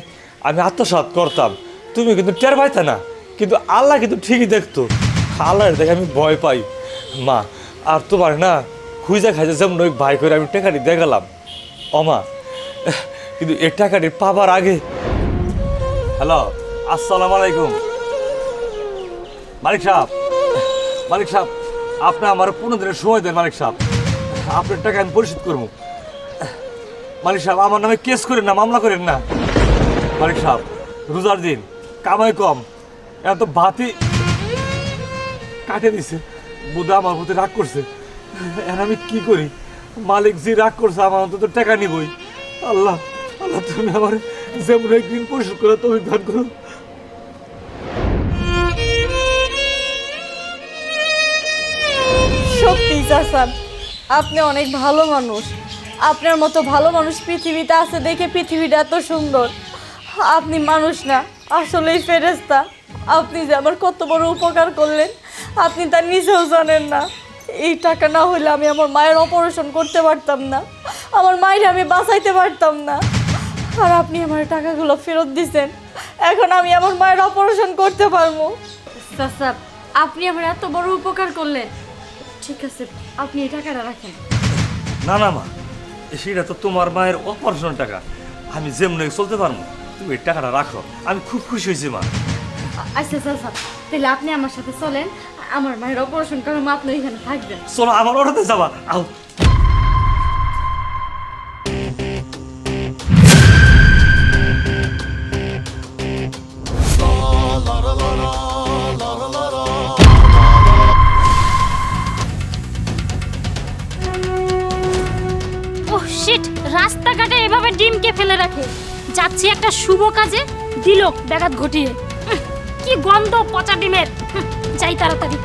Speaker 2: আমি আত্মসাৎ করতাম, তুমি কিন্তু টের পাইতে না, কিন্তু আল্লাহ কিন্তু ঠিকই দেখতো। আল্লাহর দেখে আমি ভয় পাই মা। আর তোমার না খুঁজা খাইজা যেমন ওই ভাই করে আমি টাকাটি দিয়ে গেলাম অমা, কিন্তু এই টাকাটি পাবার আগে। হ্যালো, আসসালামু আলাইকুম মালিক সাহেব। মালিক সাহেব, আপনি আমার 15 দিনের সময় দেন মালিক সাহেব, আপনার টাকা আমি পরিশোধ করবো। মালিক সাহেব, আমার নামে কেস করেন না, মামলা করেন না মালিক সাহেব। রোজার দিন, কামাই কম, এত ভাতি কাটে দিছে, বুধা আমার প্রতি রাগ করছে। এখন আমি কি করি? মালিক যে রাগ করছে, আমার অন্তত টাকা নিবই। আল্লাহ, আল্লাহ তুমি আমার যেমন একদিন পরিশোধ করে তুমি দান করো।
Speaker 3: সত্যি চাচা, আপনি অনেক ভালো মানুষ। আপনার মতো ভালো মানুষ পৃথিবীতে আছে দেখে পৃথিবীটা এত সুন্দর। আপনি মানুষ না, আসলেই ফেরেশতা। আপনি যে আমার কত বড় উপকার করলেন, আপনি তা নিজেও জানেন না। এই টাকা না হলে আমি আমার মায়ের অপারেশন করতে পারতাম না, আমার মায়ের আমি বাঁচাইতে পারতাম না। আর আপনি আমার টাকাগুলো ফেরত দিছেন, এখন আমি আমার মায়ের অপারেশন করতে পারবো। চাচা, আপনি আমার এত বড় উপকার করলেন। ঠিক আছে, আপনি এই টাকাটা রাখেন।
Speaker 2: না না মা, সেটা তো তোমার মায়ের অপারেশন টাকা, আমি যেমন চলতে পারবো। তুমি এই টাকাটা রাখো, আমি খুব খুশি হয়েছি মা।
Speaker 3: আচ্ছা চাচা, তাহলে আপনি আমার সাথে চলেন, আমার মায়ের অপারেশন করার মা আপনি এখানে থাকবেন।
Speaker 2: চলো, আমার অটোতে যাবা। আও।
Speaker 5: ওহ শিট, রাস্তাঘাটে এভাবে ডিমকে ফেলে রাখে। যাচ্ছি একটা শুভ কাজে, দিল ব্যাঘাত ঘটিয়ে। কি গন্ধ পচা ডিমের। যাই তাড়াতাড়ি।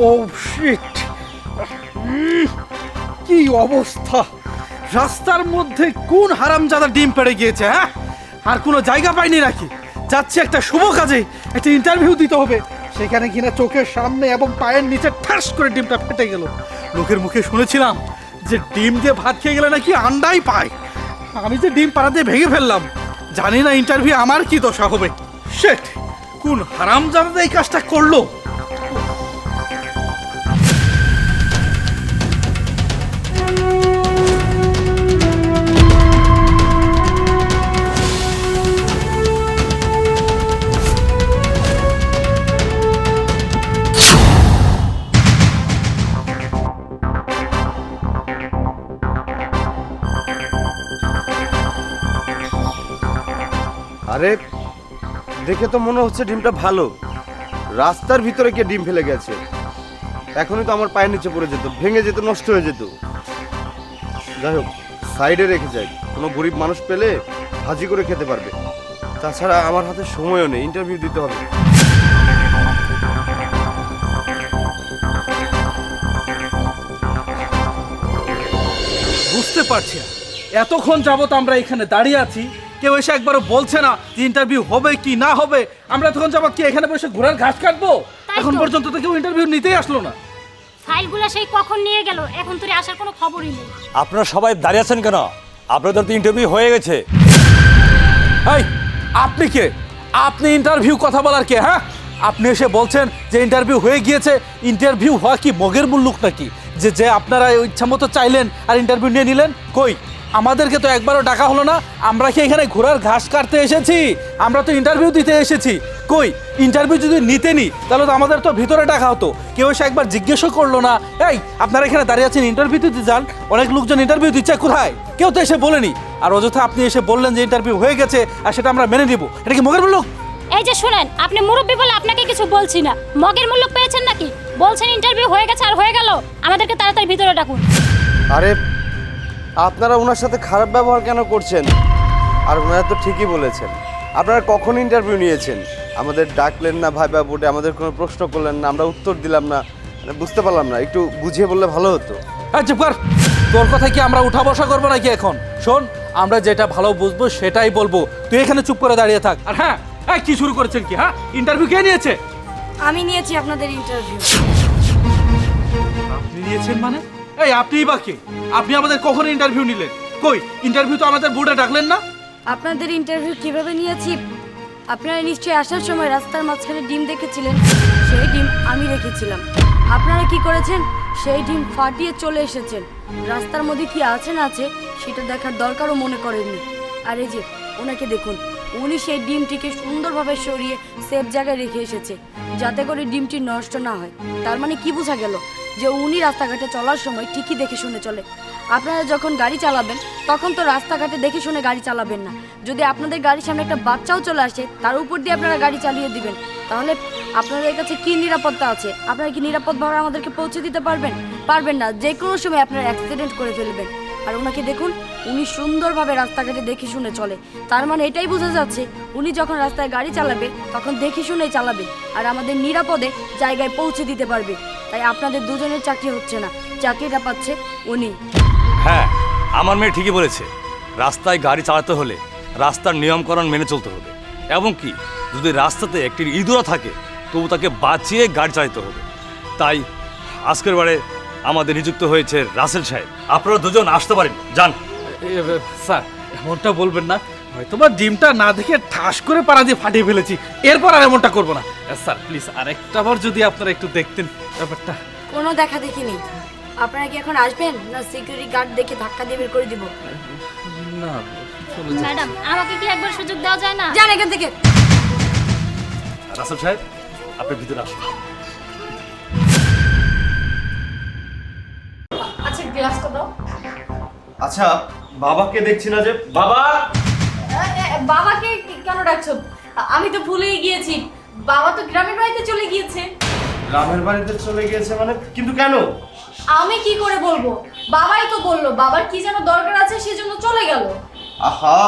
Speaker 8: ও শিট, কি অবস্থা! রাস্তার মধ্যে কোন হারামজাদা ডিম পেড়ে গিয়েছে? হ্যাঁ, আর কোনো জায়গা পাইনি নাকি? যাচ্ছে একটা শুভ কাজে, একটা ইন্টারভিউ দিতে হবে, সেখানে কিনা চোখের সামনে এবং পায়ের নিচে ঠাস করে ডিমটা ফেটে গেল। লোকের মুখে শুনেছিলাম যে ডিম দিয়ে ভাত খেয়ে গেলে নাকি আন্ডাই পায়। আমি যে ডিম পাড়া দিয়ে ভেঙে ফেললাম, জানি না ইন্টারভিউ আমার কি দশা হবে। শিট, কোন হারামজাদা এই কাজটা করলো?
Speaker 1: আরে দেখে তো মনে হচ্ছে ডিমটা ভালো, রাস্তার ভিতরে কে ডিম ফেলে গেছে? এখনই তো আমার পায়ের নিচে পড়ে যেত, ভেঙে যেত, নষ্ট হয়ে যেত। যাই হোক, সাইডে রেখে যাই, কোনো গরিব মানুষ পেলে ভাজি করে খেতে পারবে। তাছাড়া আমার হাতে সময়ও নেই, ইন্টারভিউ দিতে হবে।
Speaker 8: বুঝতে পারছি না, এতক্ষণ যাবত আমরা এখানে দাঁড়িয়ে আছি, কেউ এসে একবারও বলছে না যে ইন্টারভিউ হবে কি না হবে। আমরা তখন যাবত কি এখানে বসে ঘোড়ার ঘাস কাটবো?
Speaker 5: তাই
Speaker 8: এখন
Speaker 5: তো।
Speaker 8: পর্যন্ত তো কেউ ইন্টারভিউ নিতেই আসলো না।
Speaker 5: ফাইলগুলো সেই কখন নিয়ে গেল, এখন তোর আসার কোনো খবরই নেই।
Speaker 2: আপনারা সবাই দাঁড়িয়ে আছেন কেন? আপনাদের তো ইন্টারভিউ হয়ে গেছে।
Speaker 8: এই আপনি কে? আপনি ইন্টারভিউ কথা বলার কে? হ্যাঁ, আপনি এসে বলছেন যে ইন্টারভিউ হয়ে গিয়েছে। ইন্টারভিউ হওয়া কি মগের মুল্লুক নাকি যে যে আপনারা ইচ্ছা মতো চাইলেন আর ইন্টারভিউ নিয়ে নিলেন? কই, আমাদেরকে তো একবারও ডাকা হলো না। আমরা কি এখানে ঘোড়ার ঘাস কাটতে এসেছি? আমরা তো ইন্টারভিউ দিতে এসেছি। কই, ইন্টারভিউ যদি নিতে নি তাহলে তো আমাদের তো ভিতরে ডাকা হতো। কেউ এসে একবার জিজ্ঞেসও করলো না। এই আপনারা এখানে দাঁড়িয়ে আছেন, ইন্টারভিউ দিতে যান, অনেক লোকজন ইন্টারভিউ দিচ্ছে, কোথায়? কেউ তো এসে বলেনি। আর অযথা আপনি এসে বললেন যে ইন্টারভিউ হয়ে গেছে আর সেটা আমরা মেনে নিব। এটা কি মগের মুল্লুক?
Speaker 5: এই যে শুনেন, আপনি মুরব্বী বলে আপনাকে কিছু বলছি না। মগের মূল্য পেয়েছেন নাকি? বলছেন ইন্টারভিউ হয়ে গেছে আর হয়ে গেল, আমাদেরকে তাড়াতাড়ি ভিতরে ডাকুন।
Speaker 1: আরে আপনারা ওনার সাথে খারাপ ব্যবহার কেন করছেন? আর ওনারা তো ঠিকই বলেছেন। আপনারা কখন ইন্টারভিউ নিয়েছেন? আমাদের ডাকলেন না ভাইবা বোর্ডে, আমাদের কোনো প্রশ্ন করলেন না, আমরা উত্তর দিলাম না, মানে বুঝতে পারলাম না। একটু বুঝিয়ে বললে ভালো হতো।
Speaker 8: হ্যাঁ চুপ কর, তোর কথায় কি আমরা উঠা বসা করবো নাকি এখন? শোন, আমরা যেটা ভালো বুঝবো সেটাই বলবো। তুই এখানে চুপ করে দাঁড়িয়ে থাক। আর হ্যাঁ, কি শুরু করেছেন কি? হ্যাঁ, ইন্টারভিউ কে নিয়েছে?
Speaker 3: আমি নিয়েছি আপনাদের ইন্টারভিউ।
Speaker 8: আপনি নিয়েছেন মানে? এই আপনিই বা কে? আপনি আমাদের কখন ইন্টারভিউ নিলেন? কই, ইন্টারভিউ তো আমাদের বোর্ডে ডাকলেন না।
Speaker 3: আপনাদের ইন্টারভিউ কিভাবে নিয়েছি? আপনারা নিশ্চয়ই আসার সময় রাস্তার মাঝখানে ডিম দেখেছিলেন, সেই ডিম আমি রেখেছিলাম। আপনারা কি করেছেন? সেই ডিম ফাটিয়ে চলে এসেছেন। রাস্তার মধ্যে কি আছে না আছে সেটা দেখার দরকারও মনে করেননি। আর এই যে ওনাকে দেখুন, উনি সেই ডিমটিকে সুন্দরভাবে সরিয়ে সেফ জায়গায় রেখে এসেছে যাতে করে ডিমটি নষ্ট না হয়। তার মানে কি বোঝা গেল? যে উনি রাস্তাঘাটে চলার সময় ঠিকই দেখে শুনে চলে। আপনারা যখন গাড়ি চালাবেন তখন তো রাস্তাঘাটে দেখে শুনে গাড়ি চালাবেন না। যদি আপনাদের গাড়ির সামনে একটা বাচ্চাও চলে আসে, তার উপর দিয়ে আপনারা গাড়ি চালিয়ে দিবেন, তাহলে আপনাদের কাছে কি নিরাপত্তা আছে? আপনারা কি নিরাপদভাবে আমাদেরকে পৌঁছে দিতে পারবেন? পারবেন না। যে কোনো সময় আপনারা অ্যাক্সিডেন্ট করে ফেলবেন। আর ওনাকে দেখুন, উনি সুন্দরভাবে রাস্তাঘাটে দেখে শুনে চলে। তার মানে এটাই বোঝা যাচ্ছে উনি যখন রাস্তায় গাড়ি চালাবে তখন দেখে শুনেই চালাবে আর আমাদের নিরাপদে জায়গায় পৌঁছে দিতে পারবে। তাই আপনাদের দুজনের চাকরি হচ্ছে না, চাকরিটা পাচ্ছে উনি।
Speaker 2: হ্যাঁ, আমার মেয়ে ঠিকই বলেছে। রাস্তায় গাড়ি চালাতে হলে রাস্তার নিয়মকানুন মেনে চলতে হবে, এবং কি যদি রাস্তাতে একটি ইঁদুরা থাকে তবু তাকে বাঁচিয়ে গাড়ি চালাতে হবে। তাই আজকের বারে আমাদের নিযুক্ত হয়েছে রাসেল সাহেব। আপনারা দুজন আসতে পারেন, যান।
Speaker 8: স্যার, এমনটা বলবেন না। হয়তোবা ডিমটা না দেখে ঠাস করে পাড়া দিয়ে ফাটিয়ে ফেলেছি, এরপর আর এমনটা করবো না। স্যার প্লিজ, আরেকটা বার যদি আপনারা একটু দেখতেন ব্যাপারটা।
Speaker 3: কোনো দেখা দেখি নেই। আপনারা কি এখন আসবেন না সিকিউরিটি গার্ড দেখে ধাক্কা দিয়ে বের করে দিব?
Speaker 8: না,
Speaker 5: ম্যাডাম, আমাকে কি একবার সুযোগ দেওয়া যায় না?
Speaker 3: যান এখান থেকে।
Speaker 2: রাসেল সাহেব, আপনি ভিতরে আসুন।
Speaker 3: আচ্ছা গ্লাসটা দাও।
Speaker 1: আচ্ছা, বাবাকে দেখছি না যে।
Speaker 2: বাবা,
Speaker 3: বাবাকে কেন ডাকছো? আমি তো ভুলেই গিয়েছি, বাবা তো গ্রামের বাড়িতে চলে গিয়েছে।
Speaker 1: গ্রামের বাড়িতে চলে গিয়েছে মানে? কিন্তু কেন?
Speaker 3: আমি কি করে বলবো? বাবাই তো বললো বাবার কি যেন দরকার আছে সেজন্য চলে গেল।
Speaker 1: আহা,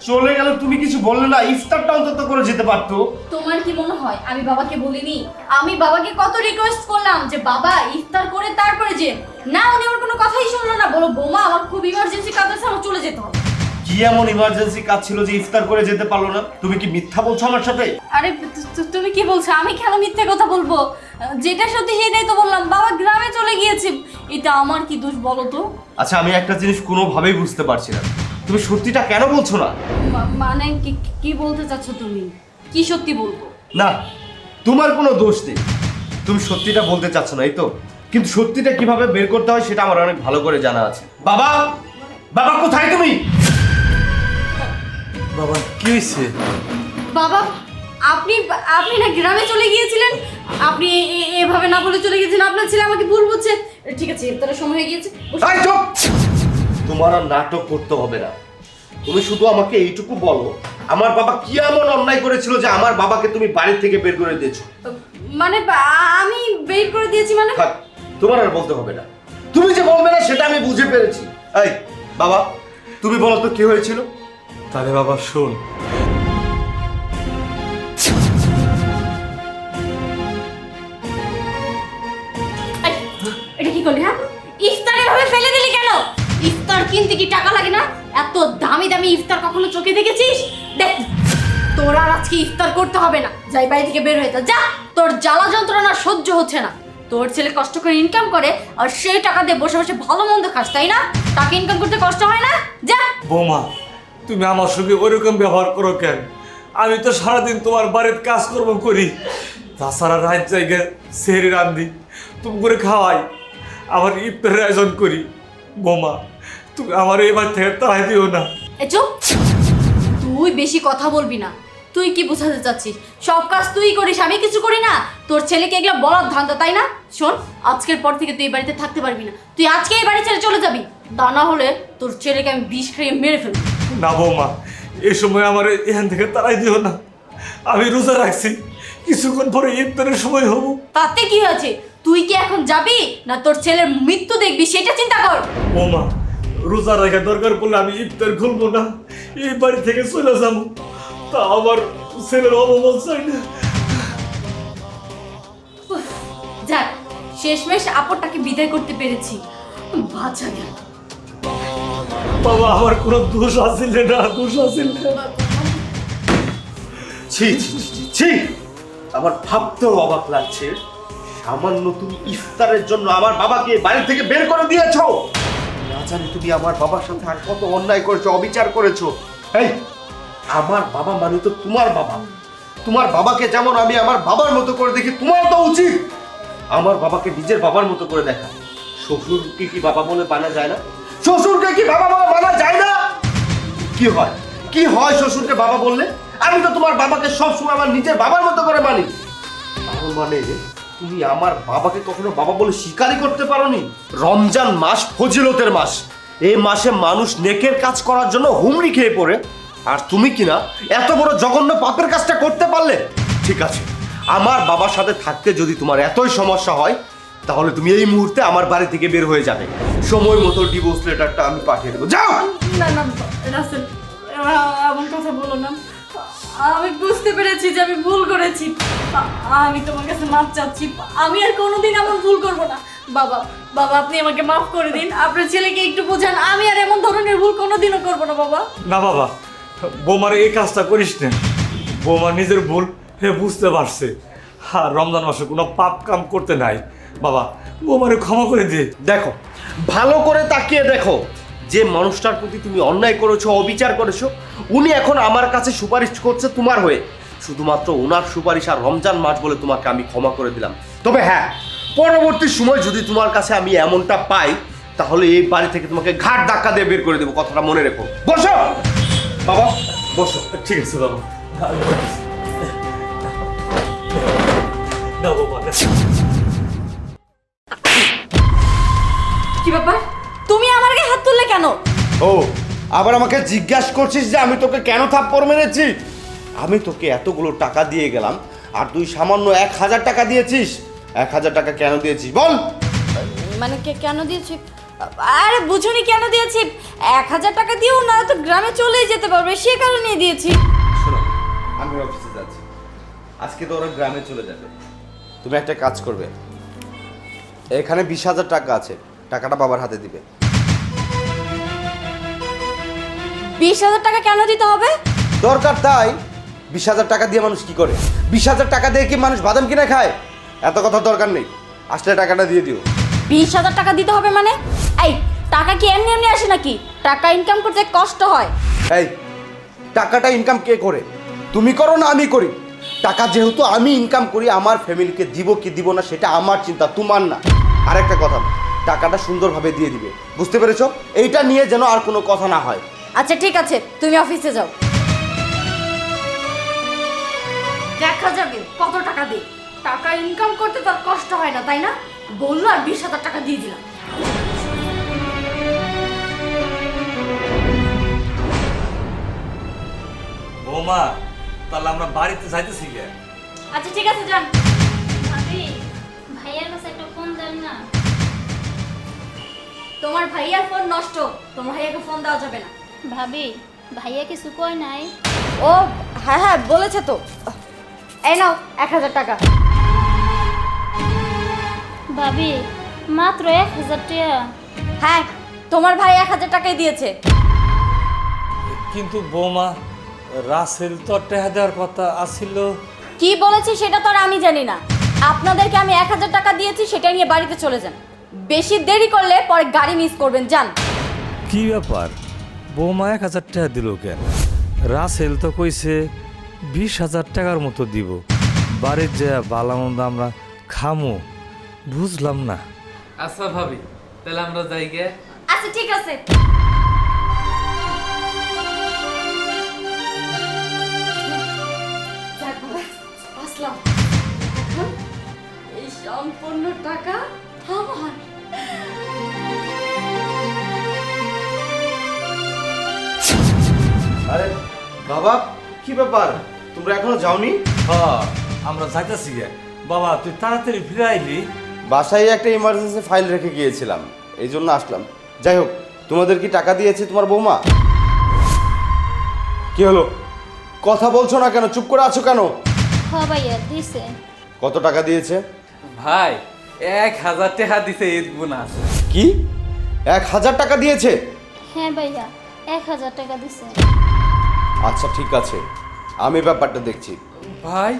Speaker 1: চলে গেল, তুমি কিছু বললে না? ইফতারটা অন্তত করে যেতে পারতো।
Speaker 3: তোমার কি মনে হয় আমি বাবাকে বলিনি? আমি বাবাকে কত রিকোয়েস্ট করলাম যে বাবা ইফতার করে তারপরে যে, না উনি আমার কোনো কথাই শুনলো না। বলো বৌমা আমার খুব ইমার্জেন্সি কাজ আছে, আমার চলে যেতে হবে।
Speaker 1: কি এমন ইমার্জেন্সি কাজ ছিল যে ইফতার করে যেতে পারলো না? তুমি কি মিথ্যা বলছো আমার সাথে?
Speaker 3: আরে তুমি কি বলছো? আমি কেন মিথ্যে কথা বলবো? যেটা সত্যি সেটাই তো বললাম। বাবা গ্রামে চলে গিয়েছে, এটা আমার কি দোষ বলো তো?
Speaker 1: আচ্ছা, আমি একটা জিনিস কোনোভাবেই বুঝতে পারছি না, তুমি সত্যিটা কেন বলছো না?
Speaker 3: মানে কি বলতে চাচ্ছ তুমি? কি সত্যি বলবো?
Speaker 1: না, তোমার কোনো দোষ নেই, তুমি সত্যিটা বলতে চাচ্ছ না, এই তো। কিন্তু সত্যিটা কিভাবে বের করতে হয় সেটা আমার অনেক ভালো করে জানা আছে। বাবা, বাবা কোথায় তুমি?
Speaker 2: বাবা কি হয়েছে?
Speaker 3: বাবা আপনি না গ্রামে চলে গিয়েছিলেন? আপনি এভাবে না বলে চলে গিয়েছেন। আপনার ছেলে আমাকে ভুল বুঝছে। ঠিক আছে, ইফতারের সময় হয়ে গিয়েছে।
Speaker 1: এই চুপ! তোমার আর নাটক করতে হবে না। তুমি শুধু আমাকে এইটুকু বলো, আমার বাবা কি এমন অন্যায় করেছিল যে আমার বাবাকে তুমি বাড়ি থেকে বের করে দিয়েছো?
Speaker 3: মানে আমি বের করে দিয়েছি মানে?
Speaker 1: থাক, তোমার আর বলতে হবে না। তুমি যে বলবে না সেটা আমি বুঝে পেরেছি। এই বাবা, তুমি বলো তো কি হয়েছিল?
Speaker 2: তাহলে বাবা শোন।
Speaker 3: এটা কি করলি? হ্যাঁ, ইফতার এভাবে ফেলে দিলি কেন? ইফতার কিনতে কি টাকা লাগে না? এত দামি দামি ইফতার কখনো চোখে দেখেছিস? দেখ, তোর আর আজকে ইফতার করতে হবে না। যাই বাড়ি থেকে বের হয়ে যা। তোর জ্বালা যন্ত্রণা সহ্য হচ্ছে না। তোর ছেলে কষ্ট করে ইনকাম করে আর সেই টাকা দিয়ে বসে বসে ভালো মন্দ খাস, তাই না? টাকা ইনকাম করতে কষ্ট হয় না? যা।
Speaker 2: বৌমা, তুমি আমার সঙ্গে ওরকম ব্যবহার করো কেন? আমি তো সারাদিন তোমার বাড়ির কাজকর্ম করি, তাছাড়া রাত জায়গায় সেহরি রান্ধি, তুমি করে খাওয়াই, আমার ইফতারের আয়োজন করি। বৌমা, তুমি আমার এবার থেকে তাড়াই দিও না।
Speaker 3: এ চুপ, তুই বেশি কথা বলবি না। তুই কি বোঝাতে চাচ্ছিস? সব কাজ তুই করিস, আমি কিছু করি না? তোর ছেলেকে এগুলো বলার ধান্দা, তাই না? শোন, আজকের পর থেকে তুই এই বাড়িতে থাকতে পারবি না। তুই আজকে এই বাড়ি ছেড়ে চলে যাবি, তা না হলে তোর ছেলেকে আমি বিষ খাইয়ে মেরে ফেলবো।
Speaker 2: না বৌমা, এই সময় আমার এখান থেকে তাড়াই দিও না। আমি রোজা রাখছি, কিছুক্ষণ পরে ইফতারের সময় হবো।
Speaker 3: তাতে কি হয়েছে? তুই কি এখন যাবি না তোর ছেলের মৃত্যু দেখবি সেটা চিন্তা কর।
Speaker 2: বৌমা, রোজা রাখা দরকার পড়লে আমি ইফতার খুলবো না, এই বাড়ি থেকে চলে যাবো। তা আমার ছেলের অবমান চাই না।
Speaker 3: যাক, শেষমেশ আপরটাকে বিদায় করতে পেরেছি। বাচ্চা গেল।
Speaker 2: বাবা, আমার কোনো দোষ আছিল না, দোষ আছিল না।
Speaker 4: ছি ছি ছি, ছি, ছি আমার ভাবতেও অবাক লাগছে, সামান্য তুমি ইফতারের জন্য আমার বাবাকে বাড়ি থেকে বের করে দিয়েছো। না জানি তুমি আমার বাবার সাথে আর কত অন্যায় করেছো, অবিচার করেছো। এই, আমার বাবা মানে তো তোমার বাবা। তোমার বাবাকে যেমন আমি আমার বাবার মতো করে দেখি, তোমার তো উচিত আমার বাবাকে নিজের বাবার মতো করে দেখা। শ্বশুরকে কি বাবা বলে মানা যায় না? শ্বশুরকে কি বাবা বলে মানা যায় না? কি হয়, কি হয় শ্বশুরকে বাবা বললে? আমি তো তোমার বাবাকে সবসময় আমার নিজের বাবার মতো করে মানি। তার মানে তুমি আমার বাবাকে কখনো বাবা বলে স্বীকারই করতে পারোনি। রমজান মাস ফজিলতের মাস, এই মাসে মানুষ নেকের কাজ করার জন্য হুমড়ি খেয়ে পড়ে, আর তুমি কিনা এত বড় জঘন্য পাপের কাজটা করতে পারলে? ঠিক আছে, আমার বাবার সাথে থাকতে যদি তোমার এতই সমস্যা হয়, তাহলে তুমি এই মুহূর্তে আমার বাড়ি থেকে বের হয়ে যাবে। সময় মতো ডিভোর্স লেটারটা আমি পাঠিয়ে দেবো, যাও।
Speaker 3: না না রাসেল, এমন কথা বলো না। আমি বুঝতে পেরেছি যে আমি ভুল করেছি। আমি তোমার কাছে মাফ চাচ্ছি। আমি আর কোনোদিন এমন ভুল করব না। বাবা, বাবা, আপনি আমাকে মাফ করে দিন। আপনার ছেলেকে একটু বোঝান, আমি আর এমন ধরনের ভুল কোনোদিনও করব না। বাবা
Speaker 2: না বাবা, বৌমার এই কাজটা করিস না। বৌমা নিজের ভুল বুঝতে পারছে, আর রমজান মাসে কোনো পাপ কাম করতে নাই। বাবা, বৌমারে ক্ষমা করে দে।
Speaker 4: দেখো, ভালো করে তাকিয়ে দেখো, যে মানুষটার প্রতি তুমি অন্যায় করেছো, অবিচার করেছো, উনি এখন আমার কাছে সুপারিশ করছে তোমার হয়ে। শুধুমাত্র ওনার সুপারিশ আর রমজান মাস বলে তোমাকে আমি ক্ষমা করে দিলাম। তবে হ্যাঁ, পরবর্তী সময় যদি তোমার কাছে আমি এমনটা পাই, তাহলে এই বাড়ি থেকে তোমাকে ঘাট ধাক্কা দিয়ে বের করে দেবো, কথাটা মনে রেখো। বসো বাবা, বসো।
Speaker 2: ঠিক আছে বাবা। না বাবা, না।
Speaker 3: কি ব্যাপার? তুমি আমার গায়ে হাত তুললে কেন?
Speaker 4: ও, আবার আমাকে জিজ্ঞাসা করছিস যে আমি তোকে কেন থাপ্পড় মেরেছি? আমি তোকে এতগুলো টাকা দিয়ে গেলাম, আর তুই সামান্য 1000 টাকা দিয়েছিস। 1000 টাকা কেন দিয়েছিস বল?
Speaker 3: মানে কেন দিয়েছি? আরে বুঝুনি কেন দিয়েছি। 1000 টাকা দিয়েও না তো গ্রামে চলেই যেতে পারবে, সে কারণে দিয়েছি।
Speaker 4: শোনো, আমি অফিসে যাচ্ছি, আজকে তো ওরা গ্রামে চলে যাবে। তুমি একটা কাজ করবে, এখানে 20,000 টাকা আছে, টাকাটা বাবার হাতে দিবে।
Speaker 3: 20,000 টাকা কেন দিতে হবে?
Speaker 4: দরকার তাই। 20,000 টাকা দিয়ে মানুষ কি করে? 20,000 টাকা দিয়ে কি মানুষ বাদাম কিনে খায়? এত কথা দরকার নেই, আসলে টাকাটা দিয়ে দিও।
Speaker 3: 20,000 টাকা দিতে হবে মানে? এই টাকা কি এমনি এমনি আসে নাকি? টাকা ইনকাম করতে কষ্ট হয়।
Speaker 4: এই, টাকাটা ইনকাম কে করে? তুমি করো না আমি করি? টাকা যেহেতু আমি ইনকাম করি, আমার ফ্যামিলিকে দিব কি দিব না সেটা আমার চিন্তা, তোমার না। আর একটা কথা, টাকাটা সুন্দরভাবে দিয়ে দিবে, বুঝতে পেরেছো? এইটা নিয়ে যেন আর কোনো কথা না হয়।
Speaker 3: আচ্ছা ঠিক আছে, তুমি অফিসে যাও, দেখা যাবে কত টাকা দিই। টাকা ইনকাম করতে তার কষ্ট হয় না, তাই না? বললো আর 20,000 টাকা দিয়ে দিলাম।
Speaker 2: বৌমা, তাহলে আমরা বাড়িতে যাইতেছি গে।
Speaker 3: আচ্ছা ঠিক আছে, যান।
Speaker 5: ভাবি, ভাইয়ার কাছে একটা ফোন দেন না।
Speaker 3: তোমার ভাইয়ার ফোন নষ্ট, তোমার ভাইয়াকে ফোন দেওয়া যাবে না।
Speaker 5: ভাবি, ভাইয়া কিছু কয় নাই?
Speaker 3: ও হ্যাঁ হ্যাঁ বলেছে তো। এই নাও 1000 টাকা।
Speaker 5: ভাবি, মাত্র 1000 টাকা?
Speaker 3: হ্যাঁ, তোমার ভাই 1000 টাকাই দিয়েছে।
Speaker 2: কিন্তু বৌমা, রাসেল তো টাকা দেওয়ার কথা আসছিল।
Speaker 3: কি বলেছি সেটা তো আর আমি জানি না। আপনাদেরকে আমি 1000 টাকা দিয়েছি, সেটা নিয়ে বাড়িতে চলে যান। বেশি দেরি করলে পরে গাড়ি মিস করবেন। যান।
Speaker 2: কি ব্যাপার, বৌমা 1000 টাকা দিল কেন? রাসেল তো কইছে 20,000 টাকার মতো দিব, বাড়ির যে বালামন্দ আমরা খামো, বুঝলাম না।
Speaker 7: আচ্ছা ভাবি, তাহলে আমরা যাই গে।
Speaker 3: আচ্ছা ঠিক আছে। যাক বাবা, আসলাম। এখন এই সম্পূর্ণ টাকা আমার।
Speaker 1: আরে বাবা, কি ব্যাপার, তোমরা এখনো যাওনি?
Speaker 2: হ্যাঁ, আমরা যাইতাছি গে। বাবা তুই তাড়াতাড়ি ফিরে আইলি।
Speaker 1: বাসায় একটা ইমার্জেন্সি ফাইল রেখে গিয়েছিলাম, এই জন্য আসলাম। যাই হোক, তোমাদের কি টাকা দিয়েছে তোমার বৌমা? কি হলো, কথা বলছো না কেন, চুপ করে আছো কেন?
Speaker 5: হ্যাঁ ভাইয়া দিছে।
Speaker 1: কত টাকা দিয়েছে?
Speaker 7: ভাই 1000 টাকা দিছে ঈদ বোনাস।
Speaker 1: কি 1000 টাকা দিয়েছে?
Speaker 5: হ্যাঁ ভাইয়া 1000 টাকা দিছে।
Speaker 1: আচ্ছা ঠিক আছে, আমি ব্যাপারটা দেখছি।
Speaker 7: ভাই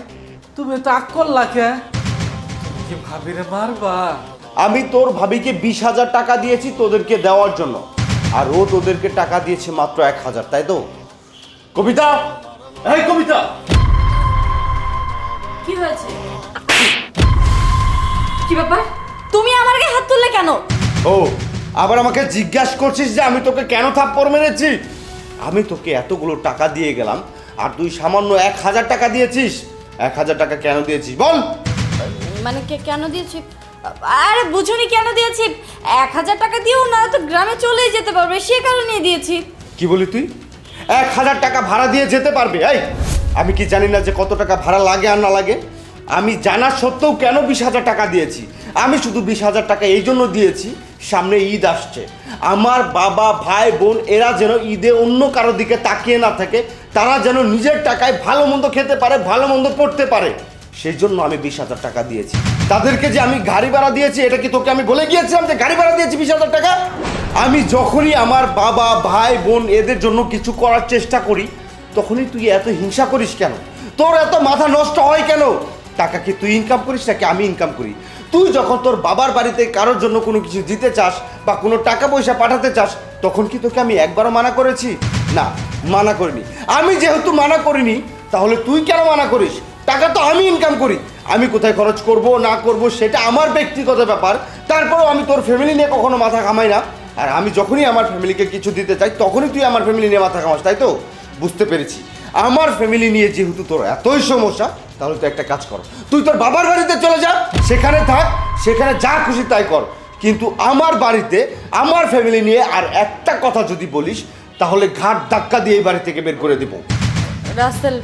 Speaker 7: তুমি তো আক করলা কে? কি ভাবিরে মারবা?
Speaker 1: আমি তোর ভাবিকে 20,000 টাকা দিয়েছি তোদেরকে দেওয়ার জন্য, আর ও তোদেরকে টাকা দিয়েছে মাত্র 1000, তাই তো? কবিতা, এই কবিতা,
Speaker 3: কি হয়েছে? কি ব্যাপার, তুমি আমার গায়ে হাত তুললে কেন?
Speaker 1: ও আবার আমাকে জিজ্ঞাসা করছিস যে আমি তোকে কেন থাপ্পড় মেরেছি? আমি তোকে এতগুলো টাকা দিয়ে গেলাম আর তুই সামান্য 1000 টাকা দিয়েছিস। 1000 টাকা কেন দিয়েছিস বল?
Speaker 3: মানে কেন দিয়েছি? আরে বুঝুনি কেন দিয়েছি। 1000 টাকা দিও না তো গ্রামে চলেই যেতে পারবে, সে কারণে দিয়েছি।
Speaker 1: কি বলি তুই? 1000 টাকা ভাড়া দিয়ে যেতে পারবে? এই আমি কি জানি না যে কত টাকা ভাড়া লাগে আর না লাগে? আমি জানা সত্ত্বেও কেন 20,000 টাকা দিয়েছি? আমি শুধু 20,000 টাকা এই জন্য দিয়েছি, সামনে ঈদ আসছে, আমার বাবা ভাই বোন এরা যেন ঈদে অন্য কারো দিকে তাকিয়ে না থাকে, তারা যেন নিজের টাকায় ভালো মন্দ খেতে পারে, ভালো মন্দ পড়তে পারে, সেই জন্য আমি 20,000 টাকা দিয়েছি। তাদেরকে যে আমি গাড়ি ভাড়া দিয়েছি, এটা কি তোকে আমি বলে গিয়েছিলাম যে গাড়ি ভাড়া দিয়েছি 20,000 টাকা? আমি যখনই আমার বাবা ভাই বোন এদের জন্য কিছু করার চেষ্টা করি, তখনই তুই এত হিংসা করিস কেন? তোর এত মাথা নষ্ট হয় কেন? টাকা কি তুই ইনকাম করিস নাকি আমি ইনকাম করি? তুই যখন তোর বাবার বাড়িতে কারোর জন্য কোনো কিছু দিতে চাস বা কোনো টাকা পয়সা পাঠাতে চাস, তখন কি তোকে আমি একবারও মানা করেছি? না, মানা করিনি। আমি যেহেতু মানা করিনি, তাহলে তুই কেন মানা করিস? টাকা তো আমি ইনকাম করি, আমি কোথায় খরচ করব না করব সেটা আমার ব্যক্তিগত ব্যাপার। তারপরেও আমি তোর ফ্যামিলি নিয়ে কখনো মাথা ঘামাই না, আর আমি যখনই আমার ফ্যামিলিকে কিছু দিতে চাই তখনই তুই আমার ফ্যামিলি নিয়ে মাথা ঘামাস, তাই তো? বুঝতে পেরেছি, আমার ফ্যামিলি নিয়ে যেহেতু তোর এতই সমস্যা, তাহলে তুই একটা কাজ কর, তুই তোর বাবার বাড়িতে চলে যা, সেখানে থাক, সেখানে যা খুশি তাই কর। কিন্তু আমার বাড়িতে আমার ফ্যামিলি নিয়ে আর একটা কথা যদি বলিস, তাহলে ঘাট ধাক্কা দিয়ে এই বাড়ি থেকে বের করে দেবো।
Speaker 3: রাসেল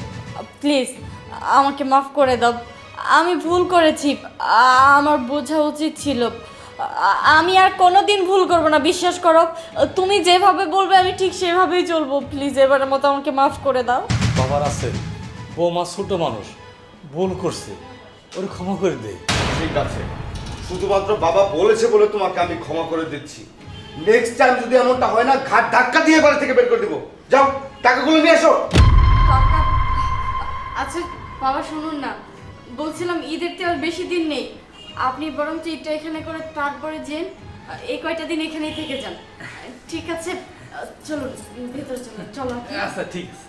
Speaker 3: প্লিজ আমাকে মাফ করে দাও, আমি ভুল করেছি, আমার বোঝা উচিত ছিল। আমি আর কোনোদিন ভুল করবো না, বিশ্বাস করো। তুমি যেভাবে বলবে আমি ঠিক সেভাবেই চলবো। প্লিজ এবারের মতো আমাকে মাফ করে দাও।
Speaker 2: বাবা রাসেল, বৌমা ছোট মানুষ, ভুল করছে, ওর ক্ষমা করে দে।
Speaker 1: ঠিক আছে, শুধুমাত্র বাবা বলেছে বলে তোমাকে আমি ক্ষমা করে দিচ্ছি। নেক্সট টাইম যদি এমনটা হয় না, ঘাট ধাক্কা দিয়ে বাড়ি থেকে বের করে দেবো। যাও, টাকাগুলো নিয়ে আসো।
Speaker 3: আচ্ছা বাবা শুনুন না, বলছিলাম ঈদের তো আর বেশি দিন নেই, আপনি বরঞ্চ ঈদটা এখানে করে তারপরে যেন এই কয়টা দিন এখানেই থেকে যান, ঠিক আছে? চলুন ভেতরে চলুন, চলো।
Speaker 7: আচ্ছা ঠিক আছে।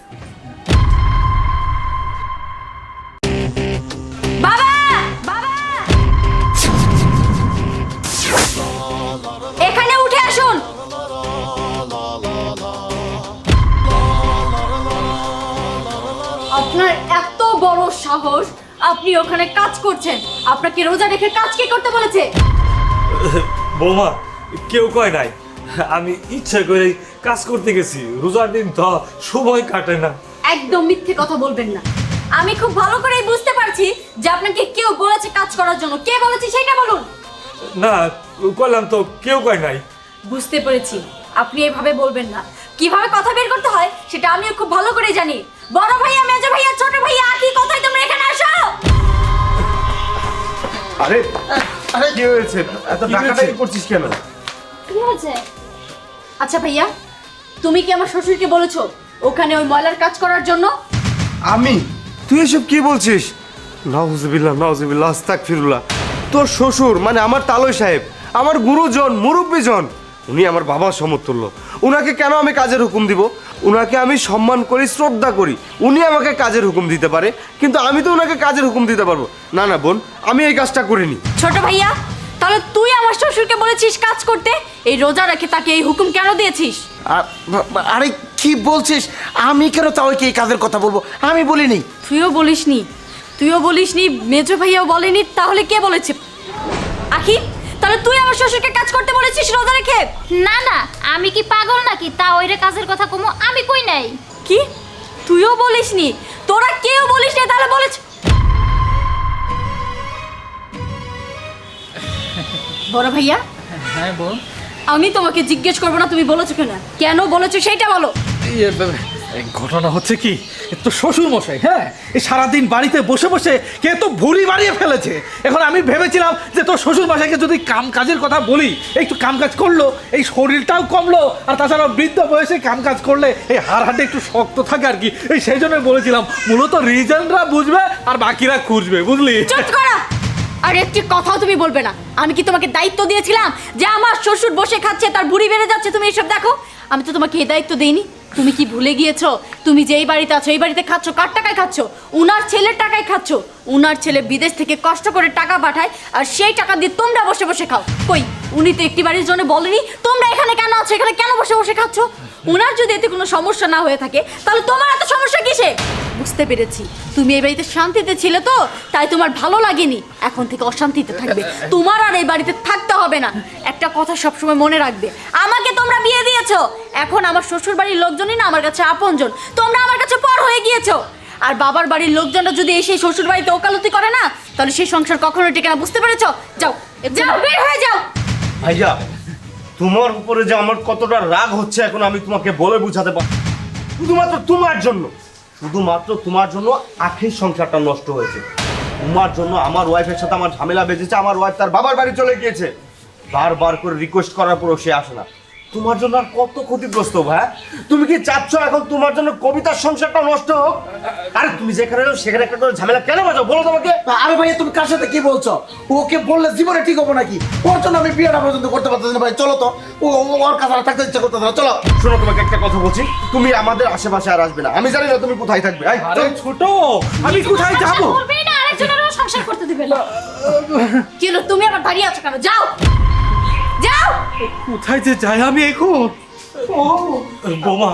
Speaker 3: বাবা, বাবা, এখানে উঠে আসুন। আপনার এত বড় সাহস, আপনি ওখানে কাজ করছেন, আপনাকে রোজা রেখে কাজ কি করতে বলেছে?
Speaker 2: বৌমা কেউ কয় নাই, আমি ইচ্ছা করে কাজ করতে গেছি, রোজার দিন তো সময় কাটে না।
Speaker 3: একদম মিথ্যে কথা বলবেন না, আমি খুব ভালো করেই বুঝতে পারছি যে আপনাকে কেউ বলেছে কাজ করার জন্য। কে বলেছে সেটা বলুন।
Speaker 2: না কইলাম তো, কেউ কয় নাই।
Speaker 3: বুঝতে পেরেছি, আপনি এভাবে বলবেন না, কিভাবে কথা বের করতে হয় সেটা আমিও খুব ভালো করে জানি। বড় ভাইয়া, মেজো ভাইয়া, ছোট ভাইয়া, কি কথাই তোমরা এখানে আসো।
Speaker 1: আরে আরে কি হয়েছে? এত টাকাটাই করছিস কেন?
Speaker 5: কি হয়েছে?
Speaker 3: আচ্ছা ভাইয়া, তুমি কি আমার শ্বশুরকে বলেছো ওখানে ওই ময়লার কাজ করার জন্য?
Speaker 1: আমি? তুই এসব কি বলছিস? নাউজুবিল্লাহ আস্তাগফিরুল্লাহ। তোর শ্বশুর মানে আমার তালই সাহেব, আমার গুরুজন মুরব্বীজন, উনি আমার বাবার সমতুল্য। উনাকে কেন আমি কাজের হুকুম দিব? উনাকে আমি সম্মান করি, শ্রদ্ধা করি, উনি আমাকে কাজের হুকুম দিতে পারে, কিন্তু আমি তো উনাকে কাজের হুকুম দিতে পারবো না। না বোন, আমি এই কাজটা করিনি।
Speaker 3: ছোট ভাইয়া, তাহলে তুই আমার শ্বশুরকে বলেছিস কাজ করতে, এই রোজা রেখে তাকে এই হুকুম কেন দিয়েছিস?
Speaker 10: আরে কি বলছিস? আমি কেন তাওকে এই কাজের কথা বলবো? আমি বলিনি।
Speaker 3: তুইও বলিসনি, মেজো ভাইয়াও বলেনি, তাহলে কে বলেছে? আখি, তাহলে তুই আমার শ্বশুরকে কাজ করতে বলেছিস রোজা রেখে?
Speaker 5: না না, আমি কি পাগল নাকি তা ওইরে কাজের কথা কমো? আমি কই নাই।
Speaker 3: কি, তুইও বলিসনি? তোরা কেউ বলিসনি, তাহলে বলেছ? বড় ভাইয়া,
Speaker 7: হ্যাঁ বল।
Speaker 3: আমি তোমাকে জিজ্ঞেস করবো না তুমি বলেছো কেন, কেন বলেছো সেইটা বলো।
Speaker 8: এই ঘটনা হচ্ছে কি, তো শ্বশুর মশাই, হ্যাঁ, এই সারাদিন বাড়িতে বসে বসে কে তো ভুঁড়ি বাড়িয়ে ফেলেছে। এখন আমি ভেবেছিলাম যে তোর শ্বশুর মশাইকে যদি কাজের কথা বলি, একটু কাজ করলো, এই শরীরটাও কমলো, আর তাছাড়া বৃদ্ধ বয়সে কাজ করলে এই হাড় হাড়ে একটু শক্ত থাকে আর কি। এই সেই জন্য বলেছিলাম, মূলত রিজনরা বুঝবে আর বাকিরা খুঁজবে, বুঝলি?
Speaker 3: চুপ করো, আর একটি কথাও তুমি বলবে না। আমি কি তোমাকে দায়িত্ব দিয়েছিলাম যে আমার শ্বশুর বসে খাচ্ছে, তার বুড়ি বেড়ে যাচ্ছে, তুমি এসব দেখো? আমি তো তোমাকে এই দায়িত্ব দেইনি। তুমি কি ভুলে গিয়েছো? তুমি যে এই বাড়িতে আছো, এই বাড়িতে খাচ্ছ কার টাকায় খাচ্ছ? উনার ছেলের টাকায় খাচ্ছ। উনার ছেলে বিদেশ থেকে কষ্ট করে টাকা পাঠায়, আর সেই টাকা দিয়ে তোমরা বসে বসে খাও। কই, উনি তো একটি বাড়ির জন্য বলেনি তোমরা এখানে কেন আছো, এখানে কেন বসে বসে খাচ্ছ? উনার যদি এতে কোনো সমস্যা না হয়ে থাকে, তাহলে তোমার এত সমস্যা কিসে? বুঝতে পেরেছি, তুমি এই বাড়িতে শান্তিতে ছিলে তো, তাই তোমার ভালো লাগেনি। এখন থেকে অশান্তিতে থাকবে, তোমার আর এই বাড়িতে থাকতে হবে না। একটা কথা সবসময় মনে রাখবে, আমাকে তোমরা বিয়ে দিয়েছো, এখন আমার শ্বশুর বাড়ির লোকজনই না আমার কাছে আপনজন, তোমরা আমার কাছে পর হয়ে গিয়েছো। আর বাবার বাড়ির লোকজনরা যদি এসে শ্বশুর বাড়িতে ওকালতি করে না, তাহলে সেই সংসার কখনো টিকে না। বুঝতে পেরেছো? যাও যাও, বের হয়ে যাও।
Speaker 1: ভাইয়া, তোমার উপরে যে আমার কতটা রাগ হচ্ছে এখন আমি তোমাকে বলে বুঝাতে পারবো না। শুধুমাত্র তোমার জন্য আখির সংসারটা নষ্ট হয়েছে। তোমার জন্য আমার ওয়াইফের সাথে আমার ঝামেলা বেজেছে, আমার ওয়াইফ তার বাবার বাড়ি চলে গিয়েছে। বারবার করে রিকোয়েস্ট করার পরও সে আসে না। তোমার জন্য আর কত ক্ষতিগ্রস্ত ভাই? তুমি কি চাচ্ছ এখন তোমার জন্য কবিতার সংসারটা নষ্ট হোক? আরে তুমি যেখানে সেখানে একটা করে ঝামেলা কেন বাজাও বলো তোমাকে?
Speaker 10: আরে ভাই, তুমি কার সাথে কি বলছো? ওকে বললে জীবনে ঠিক হবো নাকি? ওর জন্য আমি বিয়েটা পর্যন্ত করতে পারতেছি না ভাই। চলো তো, ওর কাছে আর থাকতে ইচ্ছা করতেছে না। চলো।
Speaker 1: শোনো, তোমাকে একটা কথা বলছি, তুমি আমাদের আশেপাশে আর আসবে না। আমি জানি না তুমি কোথায় থাকবে।
Speaker 8: আরে ছোট, আমি কোথায় যাবো?
Speaker 5: করবেই না, আরেকজনেরও সংসার করতে দিবে না।
Speaker 3: কি হলো, তুমি আবার দাঁড়িয়ে আছো কেন? যাও যাও।
Speaker 8: কোথায় যে যাই আমি এখন?
Speaker 2: বোমা,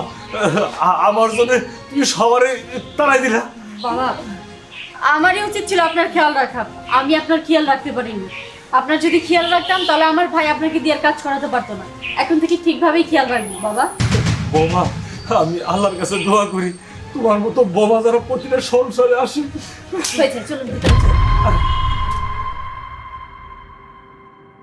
Speaker 2: আমার জন্য তুমি সবারই তাড়াই দিলা।
Speaker 3: বাবা, আমারই উচিত ছিল আপনার খেয়াল রাখা। আমি আপনার খেয়াল রাখতে পারিনি। আপনার যদি খেয়াল রাখতাম, তাহলে আমার ভাই আপনাকে দিয়ে আর কাজ করাতে পারতো না। এখন থেকে ঠিকভাবেই খেয়াল রাখবো বাবা।
Speaker 2: বোমা, আমি আল্লাহর কাছে দোয়া করি তোমার মতো বোমা যারা প্রতিটা সংসারে আসে।
Speaker 3: হয়েছে, চলুন ভিতরে চলুন।